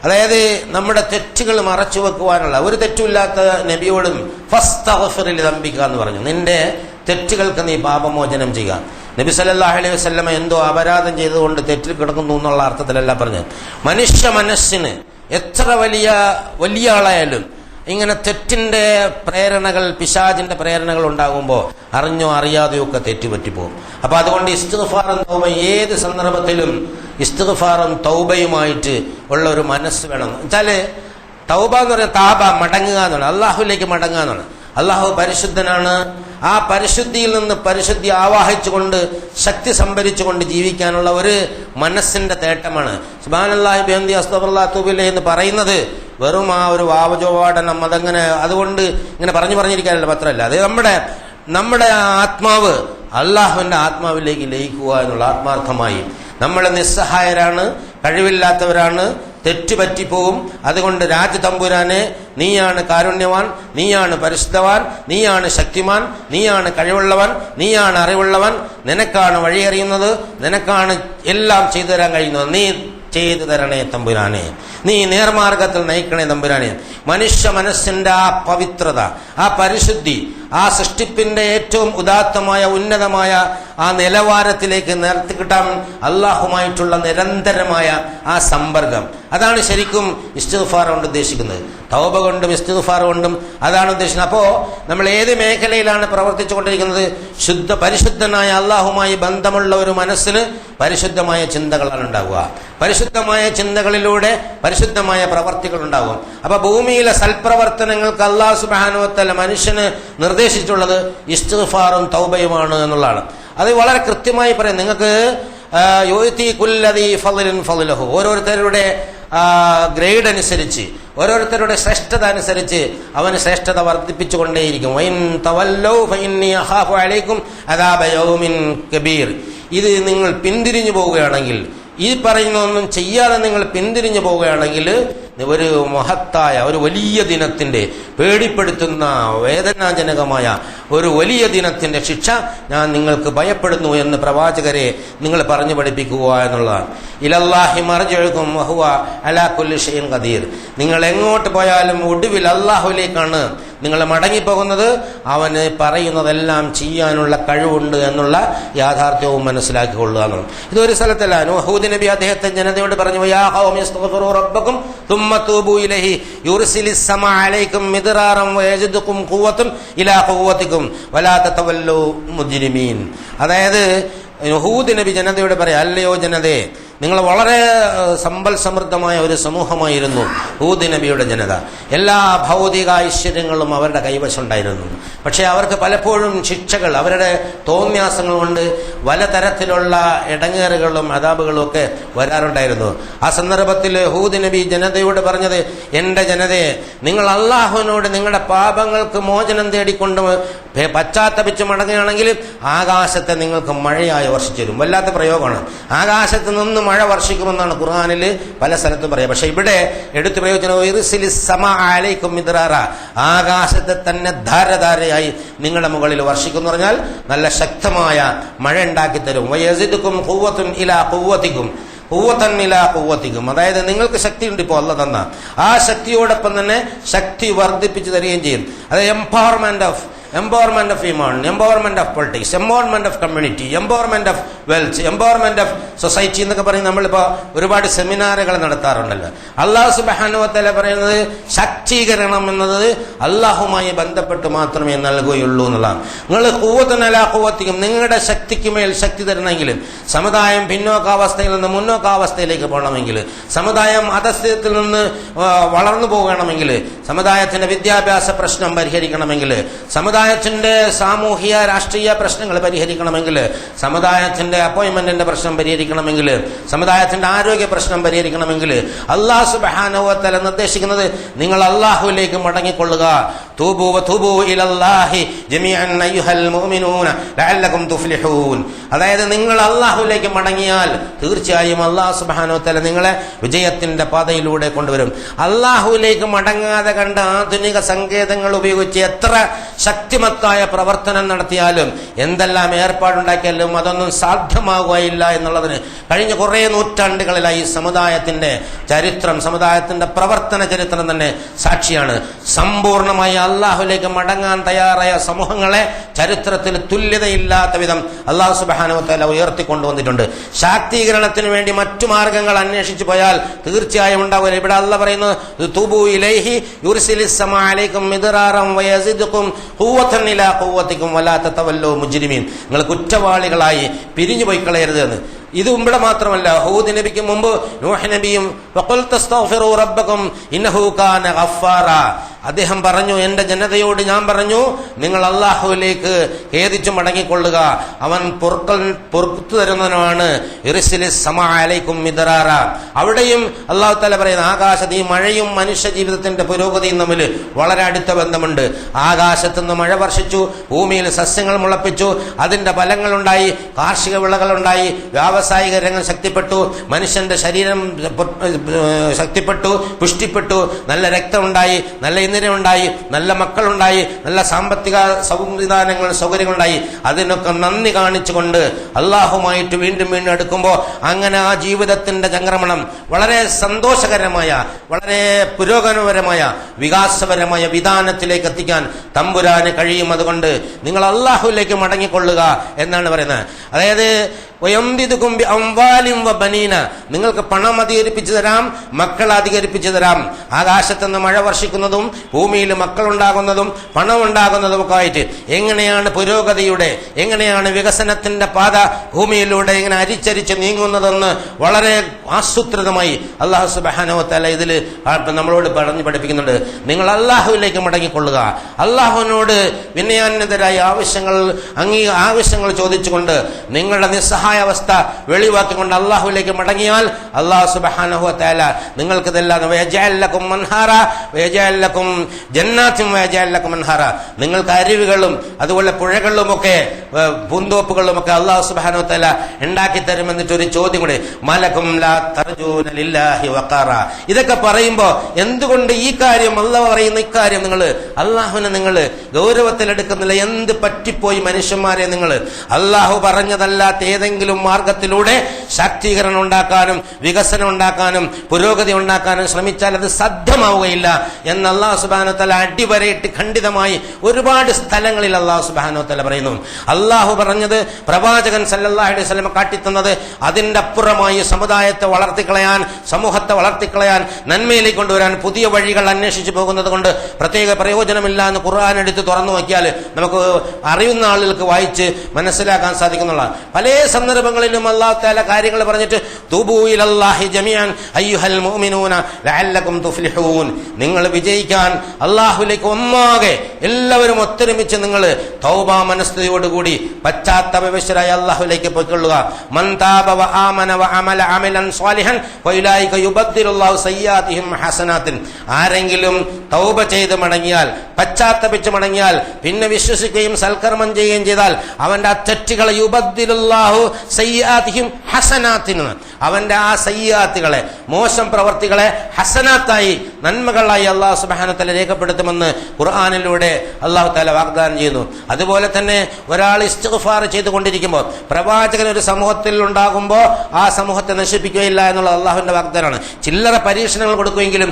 അതായത് നമ്മുടെ തെറ്റുകൾ മറച്ചു വെക്കുവാനുള്ള. ഒരു തെറ്റുമില്ലാത്ത നബിയോടും ഫസ്തഗ്ഫിർ ലിദംബിക എന്ന് പറഞ്ഞു, നിന്റെ തെറ്റുകൾക്ക് നീ പാപമോചനം ചെയ്യുക. നബി സല്ലല്ലാഹു അലൈഹി വസല്ലമ എന്തോ അപരാധം ചെയ്തുകൊണ്ട് തെറ്റിൽ കിടക്കുന്നു എന്നുള്ള അർത്ഥത്തിലല്ല പറഞ്ഞത്. മനുഷ്യ മനസ്സിന് എത്ര വലിയ ആളായാലും ഇങ്ങനെ തെറ്റിൻ്റെ പ്രേരണകൾ, പിശാചിൻ്റെ പ്രേരണകൾ ഉണ്ടാകുമ്പോൾ അറിഞ്ഞോ അറിയാതെയോ ഒക്കെ തെറ്റുപറ്റിപ്പോകും. അപ്പോൾ അതുകൊണ്ട് ഇസ്തിഗ്ഫാറും തൗബയും ഏത് സന്ദർഭത്തിലും ഇസ്തിഗ്ഫാറും തൗബയുമായിട്ട് ഉള്ള ഒരു മനസ്സ് വേണം. എന്നുവെച്ചാൽ തൗബ എന്ന് പറഞ്ഞാൽ താബ, മടങ്ങുക എന്നാണ്, അള്ളാഹുവിലേക്ക് മടങ്ങുക എന്നാണ്. അള്ളാഹു പരിശുദ്ധനാണ്. ആ പരിശുദ്ധിയിൽ നിന്ന് പരിശുദ്ധി ആവാഹിച്ചുകൊണ്ട് ശക്തി സംഭരിച്ചുകൊണ്ട് ജീവിക്കാനുള്ള ഒരു മനസ്സിന്റെ തേട്ടമാണ് സുബ്ഹാനല്ലാഹി ബിഹംദിഹി അസ്തഗ്ഫിറുല്ലാഹ് വഅതൂബു ഇലൈഹി എന്ന് പറയുന്നത്. വെറും ആ ഒരു വാവജോവാടനം അതങ്ങനെ അതുകൊണ്ട് ഇങ്ങനെ പറഞ്ഞിരിക്കാനുള്ള പത്രമല്ല. അത് നമ്മുടെ ആത്മാവ് അള്ളാഹുവിന്റെ ആത്മാവിലേക്ക് ലയിക്കുക എന്നുള്ള ആത്മാർത്ഥമായി. നമ്മൾ നിസ്സഹായരാണ്, കഴിവില്ലാത്തവരാണ്, തെറ്റുപറ്റിപ്പോവും. അതുകൊണ്ട് രാജതമ്പുരാനെ, നീയാണ് കാരുണ്യവാൻ, നീയാണ് പരിശുദ്ധവാൻ, നീയാണ് ശക്തിമാൻ, നീയാണ് കഴിവുള്ളവൻ, നീയാണ് അറിവുള്ളവൻ, നിനക്കാണ് വഴിയറിയുന്നത്, നിനക്കാണ് എല്ലാം ചെയ്തു തരാൻ കഴിയുന്നത്. നീ ചെയ്തു തരണേ തമ്പുരാനെ, നീ നേർമാർഗത്തിൽ നയിക്കണേ തമ്പുരാനെ. മനുഷ്യ മനസ്സിന്റെ ആ പവിത്രത, ആ പരിശുദ്ധി, ആ സൃഷ്ടിപ്പിന്റെ ഏറ്റവും ഉദാത്തമായ ഉന്നതമായ ആ നിലവാരത്തിലേക്ക് നിർത്തിക്കിട്ടാൻ അള്ളാഹുമായിട്ടുള്ള നിരന്തരമായ ആ സമ്പർക്കം, അതാണ് ശരിക്കും ഇസ്തിഗ്ഫാർ കൊണ്ട് ഉദ്ദേശിക്കുന്നത്. തൗബ കൊണ്ടും ഇസ്തിഗ്ഫാർ കൊണ്ടും അതാണ് ഉദ്ദേശിക്കുന്നത്. അപ്പോൾ നമ്മൾ ഏത് മേഖലയിലാണ് പ്രവർത്തിച്ചു കൊണ്ടിരിക്കുന്നത്? പരിശുദ്ധനായ അള്ളാഹുമായി ബന്ധമുള്ള ഒരു മനസ്സിന് പരിശുദ്ധമായ ചിന്തകളാണ് ഉണ്ടാവുക. പരിശുദ്ധമായ ചിന്തകളിലൂടെ പരിശുദ്ധമായ പ്രവർത്തികൾ ഉണ്ടാകും. അപ്പൊ ഭൂമിയിലെ സൽപ്രവർത്തനങ്ങൾക്ക് അല്ലാഹു സുബ്ഹാനഹു വ തആല മനുഷ്യന് നിർദ്ദേശിച്ചിട്ടുള്ളത് ഇസ്തിഗ്ഫാറും തൗബയുമാണ് എന്നുള്ളതാണ്. അത് വളരെ കൃത്യമായി പറയാം. നിങ്ങൾക്ക് യുഅ്തി കുല്ലദീ ഫളിൻ ഫളിലഹു, ഓരോരുത്തരുടെ ഗ്രേഡ് അനുസരിച്ച്, ഓരോരുത്തരുടെ ശ്രേഷ്ഠത അനുസരിച്ച് അവന് ശ്രേഷ്ഠത വർദ്ധിപ്പിച്ചുകൊണ്ടേയിരിക്കും. വഇൻ തവല്ലൗ ഫഇന്നി അഖാഫു അലൈക്കും അദാബ യൗമിൻ കബീർ. ഇത് നിങ്ങൾ പിന്തിരിഞ്ഞു പോവുകയാണെങ്കിൽ, ഈ പറയുന്നതൊന്നും ചെയ്യാതെ നിങ്ങൾ പിന്തിരിഞ്ഞു പോവുകയാണെങ്കിൽ ഒരു മഹത്തായ ഒരു വലിയ ദിനത്തിന്റെ, പേടിപ്പെടുത്തുന്ന വേദനാജനകമായ ഒരു വലിയ ദിനത്തിന്റെ ശിക്ഷ ഞാൻ നിങ്ങൾക്ക് ഭയപ്പെടുന്നു എന്ന് പ്രവാചകരെ നിങ്ങൾ പറഞ്ഞു പഠിപ്പിക്കുക എന്നുള്ളതാണ്. ഇലല്ലാഹി മർജിഉകും വഹുവ അലാ കുല്ലി ഷൈഇൻ ഖദീർ. നിങ്ങൾ എങ്ങോട്ട് പോയാലും ഒടുവിൽ അള്ളാഹുവിലേക്കാണ് നിങ്ങൾ മടങ്ങിപ്പോകുന്നത്. അവന് പറയുന്നതെല്ലാം ചെയ്യാനുള്ള കഴിവുണ്ട് എന്നുള്ള യാഥാർത്ഥ്യവും മനസ്സിലാക്കിക്കൊള്ളുക എന്നുള്ളത്. ഇതൊരു സ്ഥലത്തല്ല. ഹൂദ് നബി അദ്ദേഹത്തെ ജനതയോട് പറഞ്ഞു, യാ ഖൗമി ഇസ്തഗ്ഫിറൂ റബ്ബക്കും തുമ്മ തൂബൂ ഇലൈഹി യുർസിലിസ് സമാഅ അലൈക്കും മിദ്റാറൻ വയജിദുകും ഖുവ്വതൻ ഇലാ ഖുവ്വതികും വലാ തതവല്ലൂ മുജ്രിമീൻ. അതായത് ഹൂദ് നബി ജനതയോട് പറയാം, അല്ലയോ ജനതേ, നിങ്ങൾ വളരെ സമ്പൽ സമൃദ്ധമായ ഒരു സമൂഹമായിരുന്നു ഹൂദ് നബിയുടെ ജനത. എല്ലാ ഭൗതിക ഐശ്വര്യങ്ങളും അവരുടെ കൈവശം ഉണ്ടായിരുന്നു. പക്ഷെ അവർക്ക് പലപ്പോഴും ശിക്ഷകൾ, അവരുടെ തോന്യാസങ്ങൾ കൊണ്ട് പലതരത്തിലുള്ള ഇടങ്ങേറുകളും അദാബുകളും ഒക്കെ വരാറുണ്ടായിരുന്നു. ആ സന്ദർഭത്തിൽ ഹൂദ് നബി ജനതയോട് പറഞ്ഞത്, എൻ്റെ ജനതയെ, നിങ്ങൾ അള്ളാഹുവിനോട് നിങ്ങളുടെ പാപങ്ങൾക്ക് മോചനം തേടിക്കൊണ്ട് പശ്ചാത്തപിച്ച് മടങ്ങുകയാണെങ്കിൽ ആകാശത്തെ നിങ്ങൾക്ക് മഴയായി വർഷിച്ചു തരും. വല്ലാത്ത പ്രയോഗമാണ്. ആകാശത്ത് നിന്ന് മഴ വർഷിക്കുമെന്നാണ് ഖുർആനിൽ പല സ്ഥലത്തും പറയാം. പക്ഷെ ഇവിടെ എടുത്തു പ്രയോജനം ആകാശത്തെ തന്നെ ധാരധാരയായി നിങ്ങളുടെ മുകളിൽ വർഷിക്കും പറഞ്ഞാൽ നല്ല ശക്തമായ മഴ ഉണ്ടാക്കി തരും. വയസിദുക്കും ഖുവ്വത്തുൻ ഇലാ ഖുവ്വതികും ഖുവ്വതൻ ഇലാ ഖുവ്വതികും. അതായത് നിങ്ങൾക്ക് ശക്തിയുണ്ട്, ഇപ്പോൾ അല്ലാഹ് തന്ന ആ ശക്തിയോടൊപ്പം തന്നെ ശക്തി വർദ്ധിപ്പിച്ചു തരികയും ചെയ്യും. അത് എംപവർമെന്റ് ഓഫ് ഇമാൻ, empowerment of politics, empowerment of community, empowerment of wealth, empowerment of society എന്നൊക്കെ പറയും. നമ്മളിപ്പോൾ ഒരുപാട് സെമിനാറുകൾ നടത്താറുണ്ടല്ലോ. അല്ലാഹു സുബ്ഹാനഹു വ തആല പറയുന്നത് ശാക്തീകരണം എന്നത് അള്ളാഹുമായി ബന്ധപ്പെട്ട് മാത്രമേ നൽകുകയുള്ളൂ എന്നുള്ളതാണ്. നിങ്ങൾ ഖുവ്വതൻ അലാ ഖുവ്വതികും, നിങ്ങളുടെ ശക്തിക്ക് മേൽ ശക്തി തരണമെങ്കിൽ, സമുദായം പിന്നോക്കാവസ്ഥയിൽ നിന്ന് മുന്നോക്കാവസ്ഥയിലേക്ക് പോകണമെങ്കിൽ, സമുദായം അധസ്ഥിതത്തിൽ നിന്ന് വളർന്നു പോകണമെങ്കിൽ, സമുദായത്തിന്റെ വിദ്യാഭ്യാസ പ്രശ്നം പരിഹരിക്കണമെങ്കിൽ, സമുദായത്തിന്റെ സാമൂഹിക രാഷ്ട്രീയ പ്രശ്നങ്ങൾ പരിഹരിക്കണമെങ്കിൽ, സമുദായത്തിന്റെ അപ്പോയിന്റ്മെന്റിന്റെ പ്രശ്നം പരിഹരിക്കണമെങ്കിൽ, സമുദായത്തിന്റെ ആരോഗ്യ പ്രശ്നം പരിഹരിക്കണമെങ്കിൽ അല്ലാഹു സുബ്ഹാനഹു വ തആല നിർദ്ദേശിക്കുന്നത് നിങ്ങൾ അല്ലാഹുവിലേക്ക് മടങ്ങിക്കൊള്ളുക. തൂബൂ വതൂബൂ ഇലല്ലാഹി ജമീഅൻ അയ്യുഹൽ മുഅ്മിനൂന ലഅല്ലകും തുഫ്ലിഹൂൻ. അതായത് നിങ്ങൾ അല്ലാഹുവിലേക്ക് മടങ്ങിയാൽ തീർച്ചയായും അല്ലാഹു സുബ്ഹാനഹു വ തആല നിങ്ങളെ വിജയത്തിന്റെ പാതയിലൂടെ കൊണ്ടുവരും. അല്ലാഹുവിലേക്ക് മടങ്ങാതെ കണ്ട ആധുനിക സങ്കേതങ്ങൾ ഉപയോഗിച്ച് എത്ര ശക്തിമത്തായ പ്രവർത്തനം നടത്തിയാലും, എന്തെല്ലാം ഏർപ്പാടുണ്ടാക്കിയാലും അതൊന്നും സാധ്യമാകുകയില്ല എന്നുള്ളതിന് കഴിഞ്ഞ കുറേ നൂറ്റാണ്ടുകളിലായി സമുദായത്തിന്റെ ചരിത്രം, സമുദായത്തിന്റെ പ്രവർത്തന ചരിത്രം തന്നെ സാക്ഷിയാണ്. സമ്പൂർണമായി അള്ളാഹുലേക്ക് മടങ്ങാൻ തയ്യാറായ സമൂഹങ്ങളെ ചരിത്രത്തിൽ തുല്യതയില്ലാത്ത വിധം അള്ളാഹു സുബ്ഹാനഹു വ തആല ഉയർത്തിക്കൊണ്ടുവന്നിട്ടുണ്ട്. ശാക്തീകരണത്തിന് വേണ്ടി മറ്റു മാർഗങ്ങൾ അന്വേഷിച്ചു പോയാൽ തീർച്ചയായും ഉണ്ടാവില്ല. ഇവിടെ അള്ളാഹ് പറയുന്നത് തൂബൂ ഇലൈഹി യുർസിലിസ് സമാ അലൈക്കും മിദ്റാറൻ വയസിദുകും ഖുവതൻ ഇലാ ഖുവതികും വലാ തതവല്ലൂ മുജ്രിമീൻ. നിങ്ങൾ കുറ്റവാളികളായി പിരിഞ്ഞു പോയി കളയരുത് എന്ന്. ഇത് ഇവിടെ മാത്രമല്ല, ഹൂദ് നബിക്ക് മുമ്പ് നൂഹ് നബിയും വഖുൽ തസ്തഗ്ഫിറൂ റബ്ബക്കും ഇന്നഹു കാന ഗഫാറ, അദ്ദേഹം പറഞ്ഞു, എന്റെ ജനതയോട് ഞാൻ പറഞ്ഞു, നിങ്ങൾ അള്ളാഹുവിലേക്ക് ഖേദിച്ചു മടങ്ങിക്കൊള്ളുക, അവൻ പൊറുത്തു തരുന്നവനാണ്. ഇർസിലിസ് സമാ അലൈക്കും മിദ്റാറ. അവിടെയും അള്ളാഹു തആല പറയുന്ന ആകാശത്ത് ഈ മഴയും മനുഷ്യ ജീവിതത്തിന്റെ പുരോഗതിയും തമ്മിൽ വളരെ അടുത്ത ബന്ധമുണ്ട്. ആകാശത്തുനിന്ന് മഴ വർഷിച്ചു, ഭൂമിയിൽ സസ്യങ്ങൾ മുളപ്പിച്ചു, അതിന്റെ ഫലങ്ങളുണ്ടായി, കാർഷിക വിളകളുണ്ടായി, വ്യാവസായിക രംഗം ശക്തിപ്പെട്ടു, മനുഷ്യന്റെ ശരീരം ശക്തിപ്പെട്ടു, പുഷ്ടിപ്പെട്ടു, നല്ല രക്തമുണ്ടായി, നല്ല ഉണ്ടായി, നല്ല മക്കളുണ്ടായി, നല്ല സാമ്പത്തിക സംവിധാനങ്ങൾ സൗകര്യങ്ങളുണ്ടായി. അതിനൊക്കെ നന്ദി കാണിച്ചുകൊണ്ട് അള്ളാഹുമായിട്ട് വീണ്ടും വീണ്ടും അടുക്കുമ്പോൾ അങ്ങനെ ആ ജീവിതത്തിന്റെ ചംക്രമണം വളരെ സന്തോഷകരമായ, വളരെ പുരോഗമനപരമായ, വികാസപരമായ വിധാനത്തിലേക്ക് എത്തിക്കാൻ തമ്പുരാന് കഴിയും. അതുകൊണ്ട് നിങ്ങൾ അള്ളാഹുവിലേക്ക് മടങ്ങിക്കൊള്ളുക എന്നാണ് പറയുന്നത്. അതായത് നിങ്ങൾക്ക് പണം അധികരിപ്പിച്ചു തരാം, മക്കൾ അധികരിപ്പിച്ചു തരാം. ആകാശത്തുനിന്ന് മഴ വർഷിക്കുന്നതും ഭൂമിയിൽ മക്കളുണ്ടാകുന്നതും പണം ഉണ്ടാകുന്നതും ഒക്കെ ആയിട്ട് എങ്ങനെയാണ് പുരോഗതിയുടെ, എങ്ങനെയാണ് വികസനത്തിന്റെ പാത ഭൂമിയിലൂടെ ഇങ്ങനെ അരിച്ചരിച്ച് നീങ്ങുന്നതെന്ന് വളരെ ആസൂത്രിതമായി അല്ലാഹു സുബ്ഹാനഹു വ തആല ഇതിൽ നമ്മളോട് പറഞ്ഞു പഠിപ്പിക്കുന്നുണ്ട്. നിങ്ങൾ അള്ളാഹുവിലേക്ക് മടങ്ങിക്കൊള്ളുക. അള്ളാഹുവിനോട് വിനയാന്യതരായ ആവശ്യങ്ങൾ ചോദിച്ചുകൊണ്ട് നിങ്ങളുടെ നിസ്സഹായ അവസ്ഥ വെളിവാക്കിക്കൊണ്ട് അള്ളാഹുവിലേക്ക് മടങ്ങിയാൽ അല്ലാഹു സുബ്ഹാനഹു വ തആല നിങ്ങൾക്കിതെല്ലാം നിങ്ങൾക്ക് അരുവികളും അതുപോലെ പുഴകളുമൊക്കെ പൂന്തോപ്പുകളുമൊക്കെ അല്ലാഹു സുബ്ഹാനഹു വ തആല ഉണ്ടാക്കി തരുമെന്നിട്ട് ഒരു ചോദ്യം കൂടി, മലകും ലാ തർജൂന ലില്ലാഹി വഖാറ. ഇതൊക്കെ പറയുമ്പോ എന്തുകൊണ്ട് ഈ കാര്യം, അല്ലാഹു പറയുന്ന ഇക്കാര്യം നിങ്ങൾ അള്ളാഹുവിനെ നിങ്ങൾ ഗൗരവത്തിലെടുക്കുന്നില്ല? എന്ത് പറ്റിപ്പോയി മനുഷ്യന്മാരെ നിങ്ങൾ? അള്ളാഹു പറഞ്ഞതല്ലാത്ത ഏതെങ്കിലും മാർഗത്തിലൂടെ ശാക്തീകരണം ഉണ്ടാക്കാനും വികസനം ഉണ്ടാക്കാനും പുരോഗതി ഉണ്ടാക്കാനും ശ്രമിച്ചാൽ അത് സാധ്യമാവുകയില്ല എന്ന് അല്ലാഹു സുബ്ഹാനഹു വ തആല അടിവരയിട്ട് ഖണ്ഡിതമായി ഒരുപാട് സ്ഥലങ്ങളിൽ അല്ലാഹു സുബ്ഹാനഹു വ തആല പറയുന്നു. അല്ലാഹു പറഞ്ഞത്, പ്രവാചകൻ സല്ലല്ലാഹു അലൈഹി വസല്ലം കാട്ടിത്തന്നത്, അതിന്റെ അപ്പുറമായി സമുദായത്തെ വളർത്തിക്കളയാൻ, സമൂഹത്തെ വളർത്തിക്കളയാൻ, നന്മയിലേക്ക് കൊണ്ടുവരാൻ പുതിയ വഴികൾ അന്വേഷിച്ചു പോകുന്നത് കൊണ്ട് പ്രത്യേക പ്രയോജനമില്ല എന്ന് ഖുർആൻ എടുത്ത് തുറന്നു നോക്കിയാൽ നമുക്ക് അറിയുന്ന ആളുകൾക്ക് വായിച്ച് മനസ്സിലാക്കാൻ സാധിക്കുന്നുള്ള പല സന്ദർഭങ്ങളിലും അല്ലാഹു തആല കാര്യങ്ങൾ പറഞ്ഞിട്ട് തൂബൂ ഇലല്ലാഹി ജമീഅൻ അയ്യുഹൽ മുഅ്മിനൂന ലഅല്ലകും തുഫ്ലിഹൂൻ, നിങ്ങൾ വിജയിക്കാൻ അല്ലാഹുവിലേക്ക് ഒന്നാകെ എല്ലാവരും ഒത്തൊരുമിച്ച് നിങ്ങൾ തൗബ മനസ്തയോടുകൂടി പശ്ചാത്താപവിശ്വരായ അല്ലാഹുവിലേക്ക് പോയിക്കൊള്ളുക. മൻ താബ വ ആമന വ അമല അമലൻ സ്വാലിഹൻ ഫഉലൈക യുബദ്ദിലുല്ലാഹു സയ്യാതിഹിം ഹസനാത്തിൻ. ആരെങ്കിലും തൗബ ചെയ്ത് മടങ്ങിയാൽ, പശ്ചാത്തപിച്ച് മടങ്ങിയാൽ, പിന്നെ വിശ്വസിക്കുകയും സൽക്കർമ്മം ചെയ്യുകയും ചെയ്താൽ അവന്റെ ആ തെറ്റുകളെ യുബദ്ദിലുല്ലാഹു സയ്യാതിഹിം ഹസനാത്തിൻ, അവന്റെ ആ സയ്യാത്തുകളെ, മോശം പ്രവർത്തികളെ ഹസനാത്തായി, നന്മകളായി അല്ലാഹു സുബ്ഹാനഹു വ തആല രേഖപ്പെടുത്തുമെന്ന് ഖുർആനിലൂടെ അല്ലാഹു തആല വാഗ്ദാനം ചെയ്യുന്നു. അതുപോലെ തന്നെ ഒരാൾ ഇസ്തിഗ്ഫാർ ചെയ്തുകൊണ്ടിരിക്കുമ്പോൾ, പ്രവാചകൻ ഒരു സമൂഹത്തിൽ ഉണ്ടാകുമ്പോൾ ആ സമൂഹത്തെ നശിപ്പിക്കുകയില്ല എന്നുള്ള അള്ളാഹുവിന്റെ വാഗ്ദാനമാണ്. ചില്ലറ പരീക്ഷണങ്ങൾ കൊടുക്കുമെങ്കിലും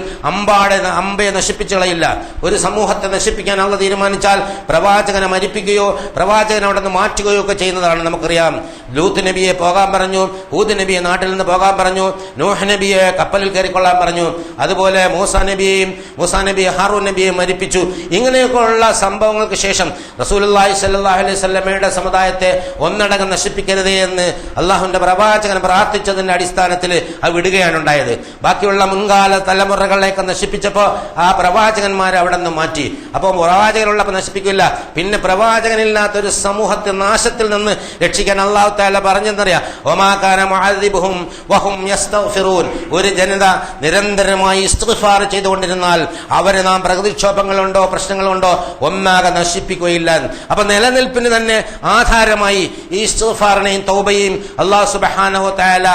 അമ്പയെ നശിപ്പിച്ചു കളയില്ല. ഒരു സമൂഹത്തെ നശിപ്പിക്കാൻ അള്ളാഹു തീരുമാനിച്ചാൽ പ്രവാചകനെ മരിപ്പിക്കുകയോ പ്രവാചകനെ അവിടെ നിന്ന് മാറ്റുകയോ ഒക്കെ ചെയ്യുന്നതാണ്. നമുക്കറിയാം, ലൂത്ത് നബിയെ പോകാൻ പറഞ്ഞു, ഹൂദ് നബിയെ നാട്ടിൽ നിന്ന് പോകാൻ പറഞ്ഞു, നൂഹ് നബിയെ കപ്പലിൽ കയറിക്കൊള്ളാൻ പറഞ്ഞു, അതുപോലെ മൂസാ നബിയെ ഹാറൂൻ നബിയെ മരിപ്പിച്ചു. ഇങ്ങനെയൊക്കെയുള്ള സംഭവങ്ങൾക്ക് ശേഷം റസൂലുള്ളാഹി സ്വല്ലല്ലാഹു അലൈഹി വസല്ലമയുടെ സമുദായത്തെ ഒന്നടങ്കം നശിപ്പിക്കരുതേ എന്ന് അള്ളാഹുവിന്റെ പ്രവാചകൻ പ്രാർത്ഥിച്ചതിന്റെ അടിസ്ഥാനത്തിൽ അത് വിടുകയാണ് ഉണ്ടായത്. ബാക്കിയുള്ള മുൻകാല തലമുറകളെയൊക്കെ നശിപ്പിച്ചപ്പോൾ ആ പ്രവാചകന്മാരെ അവിടെ നിന്ന് മാറ്റി. അപ്പോൾ പ്രവാചകനുള്ളപ്പോൾ നശിപ്പിക്കില്ല. പിന്നെ പ്രവാചകനില്ലാത്തൊരു സമൂഹത്തെ നാശത്തിൽ നിന്ന് രക്ഷിക്കാൻ അല്ലാഹു തആല പറഞ്ഞെന്നറിയാം, വമാ കാന മുഅദ്ദിബുഹും വഹും യസ്തഗ്ഫിറൂൻ. ഒരു ജനത നിരന്തരമായി ഇസ്തിഗ്ഫാർ ചെയ്തുകൊണ്ടിരുന്നാൽ അവരെ നാം പ്രകൃതിക്ഷോഭങ്ങളുണ്ടോ പ്രശ്നങ്ങളുണ്ടോ ഒന്നാകെ നശിപ്പിക്കുകയില്ല. അപ്പൊ നിലനിൽപ്പിന് തന്നെ ആധാരമായി ഈ ഇസ്തിഗ്ഫാറിനെയും തൗബയെയും അല്ലാഹു സുബ്ഹാനഹു വ തആല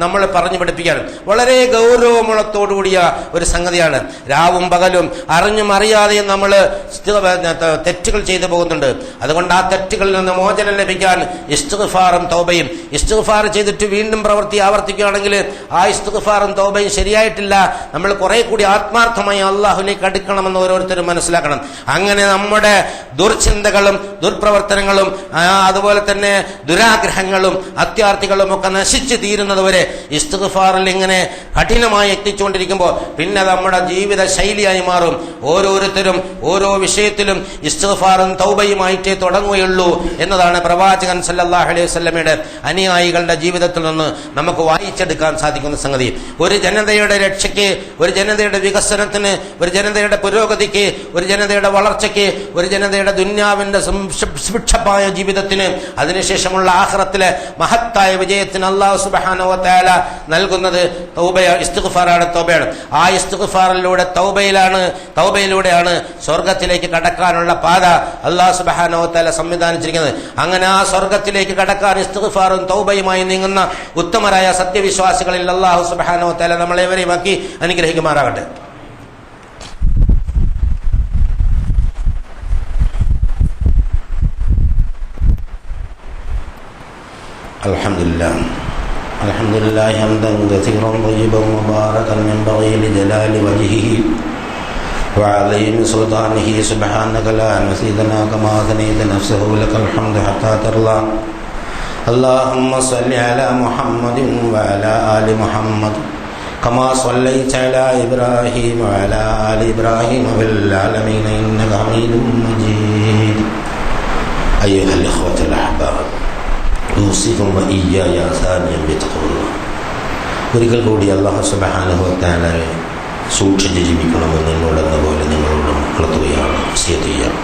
നമ്മൾ പറഞ്ഞു പഠിപ്പിക്കുകയാണ്. വളരെ ഗൗരവമുള്ളത്തോടുകൂടിയ ഒരു സംഗതിയാണ്. രാവും പകലും അറിഞ്ഞും അറിയാതെയും നമ്മൾ തെറ്റുകൾ ചെയ്തു പോകുന്നുണ്ട്. അതുകൊണ്ട് ആ തെറ്റുകളിൽ നിന്ന് മോചനം ലഭിക്കാൻ ഇസ്തിഗ്ഫാറും തൗബയും തൗബയും. ഇസ്തിഗ്ഫാർ ചെയ്തിട്ട് വീണ്ടും പ്രവൃത്തി ആവർത്തിക്കുകയാണെങ്കിൽ ആ ഇസ്തിഗ്ഫാറും തൗബയും ശരിയായിട്ടില്ല. നമ്മൾ കുറെ കൂടി ആത്മാർത്ഥമായി അള്ളാഹുലേക്ക് അടുക്കണമെന്ന് ഓരോരുത്തരും മനസ്സിലാക്കണം. അങ്ങനെ നമ്മുടെ ദുർചിന്തകളും ദുർപ്രവർത്തനങ്ങളും അതുപോലെ തന്നെ ദുരാഗ്രഹങ്ങളും അത്യാർത്ഥികളും ഒക്കെ നശിച്ചു തീരുന്നതുവരെ ഇസ്തിഗ്ഫാറിൽ ഇങ്ങനെ കഠിനമായി എത്തിച്ചുകൊണ്ടിരിക്കുമ്പോൾ പിന്നെ നമ്മുടെ ജീവിത ശൈലിയായി മാറും. ഓരോരുത്തരും ഓരോ വിഷയത്തിലും ഇസ്തിഗ്ഫാറും തൗബയുമായിട്ടേ തുടങ്ങുകയുള്ളൂ എന്നതാണ് പ്രവാചകൻ സല്ലല്ലാഹു അലൈഹി വസല്ലമയുടെ അനുയായികളുടെ ജീവിതത്തിൽ നിന്ന് നമുക്ക് വായിച്ചെടുക്കാൻ സാധിക്കുന്ന സംഗതി. ഒരു ജനതയുടെ രക്ഷയ്ക്ക്, ഒരു ജനതയുടെ വികസനത്തിന്, ഒരു ജനതയുടെ പുരോഗതിക്ക്, ഒരു ജനതയുടെ വളർച്ചയ്ക്ക്, ഒരു ജനതയുടെ ദുന്യാവിന്റെ സുഭിക്ഷമായ ജീവിതത്തിന്, അതിനുശേഷമുള്ള ആഖിറത്തിലെ മഹത്തായ വിജയത്തിന് അല്ലാഹു സുബ്ഹാനഹു വ തആല നൽകുന്നത് ഇസ്തിഗ്ഫാറാണ്, തൗബയാണ്. ആ ഇസ്തിഗ്ഫാറിലൂടെ തൗബയിലൂടെയാണ് സ്വർഗത്തിലേക്ക് കടക്കാനുള്ള പാത അല്ലാഹു സുബ്ഹാനഹു വ തആല സംവിധാനിച്ചിരിക്കുന്നത്. അങ്ങനെ ആ സ്വർഗത്തിലേക്ക് കടക്കാൻ ഇസ്തിഗ്ഫാറും തൗബയുമായി നീങ്ങുന്ന ഉത്തമരായ സത്യവിശ്വാസികളിൽ അല്ലാഹു സുബ്ഹാനഹു വ തആല നമ്മളെവരെയും ആക്കി അനുഗ്രഹിക്കുമാറാകട്ടെ. അൽഹംദുലില്ലാഹി ഹംദൻ കസീറൻ തയ്യിബൻ മുബാറകൻ യൻബഗി ലിജലാലി വജ്ഹിഹി വഅലീമി സുൽത്താനിഹി സുബ്ഹാനക ലാ നസീദനാ കമാ സനീത നഫ്സഹു ലകൽ ഹംദു ഹത്താ തർലാ. اللهم صل على محمد وعلى آل محمد كما صليت على إبراهيم وعلى آل إبراهيم في العالمين إنك حميد مجيد. أيها الإخوة الأحباب أوصيكم وإياي ثانيا بتقوى الله. ഒരിക്കൽ കൂടി അല്ലാഹു സുബ്ഹാനഹു വ തആലയെ സൂക്ഷിച്ച് ജീവിക്കണമെന്ന് എന്നോടെന്ന പോലെ നിങ്ങളോടും ഉണർത്തുകയാണ്, വസിയത്ത് ചെയ്യുകയാണ്.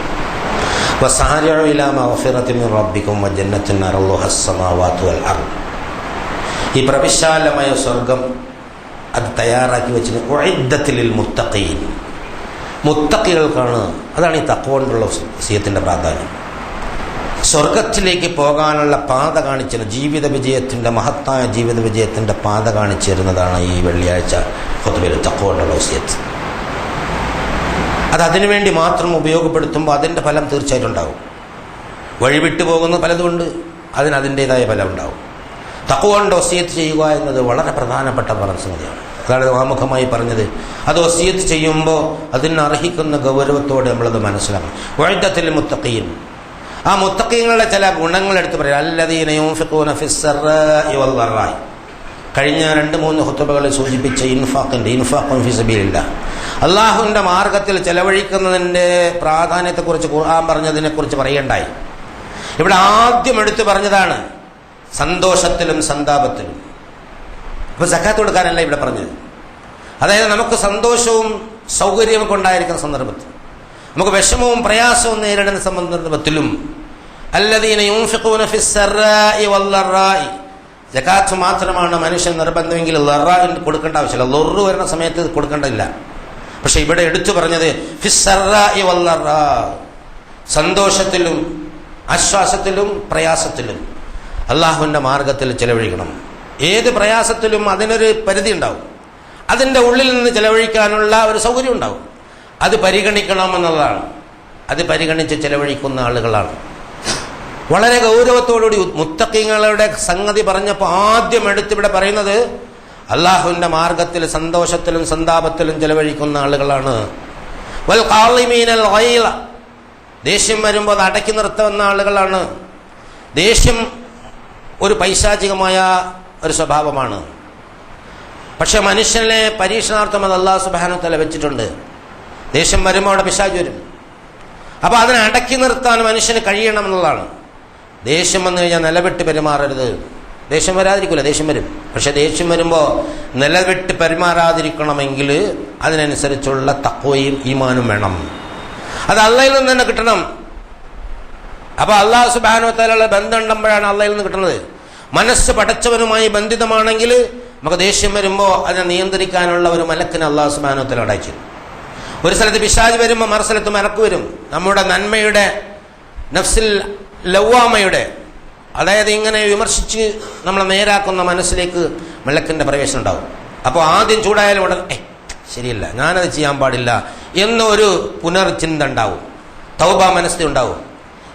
വസാരിഉ ഇലാ മഗ്ഫിറത്തിൻ മിൻ റബ്ബിക്കും വജന്നത്തിൻ അർളുഹാ അസ്സമാവാതു വൽ അർദ്. ഈ പ്രവിശാലമായ സ്വർഗം അത് തയ്യാറാക്കി വെച്ചിട്ട് ഉഇദ്ദത്തിൽ ലിൽ മുത്തഖീൻ, മുത്തഖികൾക്കാണ്. അതാണ് ഈ തഖ്വ കൊണ്ടുള്ള വസിയത്തിൻ്റെ പ്രാധാന്യം. സ്വർഗത്തിലേക്ക് പോകാനുള്ള പാത കാണിച്ചിരുന്ന ജീവിത വിജയത്തിൻ്റെ മഹത്തായ ജീവിത വിജയത്തിൻ്റെ പാത കാണിച്ചിരുന്നതാണ് ഈ വെള്ളിയാഴ്ച ഖുത്ബയിൽ തഖ്വ കൊണ്ടുള്ള വസിയത്ത്. അത് അതിനുവേണ്ടി മാത്രം ഉപയോഗപ്പെടുത്തുമ്പോൾ അതിൻ്റെ ഫലം തീർച്ചയായിട്ടും ഉണ്ടാകും. വഴിവിട്ടു പോകുന്ന പലതുകൊണ്ട് അതിൻ്റേതായ ഫലം ഉണ്ടാകും. തഖ്വ കൊണ്ട് വസിയത്ത് ചെയ്യുക എന്നത് വളരെ പ്രധാനപ്പെട്ട സംഗതിയാണ്. അതാണ് ആമുഖമായി പറഞ്ഞത്. അത് വസിയത്ത് ചെയ്യുമ്പോൾ അതിന് അർഹിക്കുന്ന ഗൗരവത്തോടെ നമ്മളത് മനസ്സിലാക്കണം. ഉഇദ്ദത്തിൽ മുത്തഖീൻ, ആ മുത്തഖീങ്ങളുടെ ചില ഗുണങ്ങൾ എടുത്ത് പറയാം. അല്ലദീന യുൻഫിഖൂന ഫിസ്സറാഇ വദ്ദറാഇ. കഴിഞ്ഞ 2-3 ഖുത്ബകളിൽ സൂചിപ്പിച്ച ഇൻഫാഖുൻ ഫീ സബീലില്ലാഹ്, അള്ളാഹുവിൻ്റെ മാർഗത്തിൽ ചെലവഴിക്കുന്നതിൻ്റെ പ്രാധാന്യത്തെക്കുറിച്ച് ഖുർആൻ പറഞ്ഞതിനെക്കുറിച്ച് പറയണ്ടായി. ഇവിടെ ആദ്യം എടുത്തു പറഞ്ഞതാണ് സന്തോഷത്തിലും സന്താപത്തിലും. അപ്പോൾ സക്കാത്ത് കൊടുക്കാനല്ല ഇവിടെ പറഞ്ഞത്. അതായത് നമുക്ക് സന്തോഷവും സൗകര്യവും ഒക്കെ ഉണ്ടായിരിക്കുന്ന സന്ദർഭത്തിൽ, നമുക്ക് വിഷമവും പ്രയാസവും നേരിടുന്ന സന്ദർഭത്തിലും അല്ലദീന യുൻഫിഖൂന ഫിസ്സറാഇ വദ്ദറാഇ. സക്കാത്ത് മാത്രമാണ് മനുഷ്യൻ നിർബന്ധമെങ്കിൽ ലറാഇന് കൊടുക്കേണ്ട ആവശ്യമില്ല. ലൊറു വരുന്ന സമയത്ത് കൊടുക്കേണ്ടതില്ല. പക്ഷെ ഇവിടെ എടുത്തു പറഞ്ഞത് ഫിസ്സറാഇ വദ്ദറാ, സന്തോഷത്തിലും ആശ്വാസത്തിലും പ്രയാസത്തിലും അള്ളാഹുവിൻ്റെ മാർഗത്തിൽ ചെലവഴിക്കണം. ഏത് പ്രയാസത്തിലും അതിനൊരു പരിധി ഉണ്ടാവും. അതിൻ്റെ ഉള്ളിൽ നിന്ന് ചെലവഴിക്കാനുള്ള ഒരു സൗകര്യം ഉണ്ടാവും. അത് പരിഗണിക്കണമെന്നുള്ളതാണ്. അത് പരിഗണിച്ച് ചെലവഴിക്കുന്ന ആളുകളാണ്. വളരെ ഗൗരവത്തോടുകൂടി മുത്തഖീങ്ങളുടെ സംഗതി പറഞ്ഞപ്പോൾ ആദ്യം എടുത്തിവിടെ പറയുന്നത് അള്ളാഹുവിൻ്റെ മാർഗത്തിൽ സന്തോഷത്തിലും സന്താപത്തിലും ചെലവഴിക്കുന്ന ആളുകളാണ്. വൽ ഖാളിമീനൽ ഗൈള, ദേഷ്യം വരുമ്പോൾ അത് അടക്കി നിർത്തുന്ന ആളുകളാണ്. ദേഷ്യം ഒരു പൈശാചികമായ ഒരു സ്വഭാവമാണ്. പക്ഷെ മനുഷ്യനെ പരീക്ഷണാർത്ഥം അത് അല്ലാഹു സുബ്ഹാനഹു വ തആല വെച്ചിട്ടുണ്ട്. ദേഷ്യം വരുമ്പോൾ അവിടെ പിശാച് വരും. അപ്പോൾ അതിനെ അടക്കി നിർത്താൻ മനുഷ്യന് കഴിയണമെന്നുള്ളതാണ്. ദേഷ്യം വന്നു കഴിഞ്ഞാൽ നിലവിട്ട് പെരുമാറരുത്. ദേഷ്യം വരാതിരിക്കില്ല, ദേഷ്യം വരും. പക്ഷെ ദേഷ്യം വരുമ്പോൾ നിലവിട്ട് പെരുമാറാതിരിക്കണമെങ്കിൽ അതിനനുസരിച്ചുള്ള തഖ്വയും ഈമാനും വേണം. അത് അള്ളാഹയിൽ നിന്ന് തന്നെ കിട്ടണം. അപ്പോൾ അല്ലാഹു സുബ്ഹാനഹു വ തആലയുള്ള ബന്ധം ഉണ്ടുമ്പോഴാണ് അള്ളാഹയിൽ നിന്ന് കിട്ടുന്നത്. മനസ്സ് പടച്ചവനുമായി ബന്ധിതമാണെങ്കിൽ നമുക്ക് ദേഷ്യം വരുമ്പോൾ അതിനെ നിയന്ത്രിക്കാനുള്ള ഒരു മലക്കിനെ അല്ലാഹു സുബ്ഹാനഹു വ തആല ഉണ്ടാക്കി. ഒരു സ്ഥലത്ത് പിശാച് വരുമ്പോൾ മറു സ്ഥലത്ത് മലക്ക് വരും. നമ്മുടെ നന്മയുടെ നഫ്സിൽ ലവ്വാമയുടെ, അതായത് ഇങ്ങനെ വിമർശിച്ച് നമ്മളെ നേരാക്കുന്ന മനസ്സിലേക്ക് മലക്കിൻ്റെ പ്രവേശനം ഉണ്ടാവും. അപ്പോൾ ആദ്യം ചൂടായാലും ഉടനെ ശരിയല്ല, ഞാനത് ചെയ്യാൻ പാടില്ല എന്നൊരു പുനർചിന്ത ഉണ്ടാവും. തൗബ മനസ്സിൽ ഉണ്ടാവും.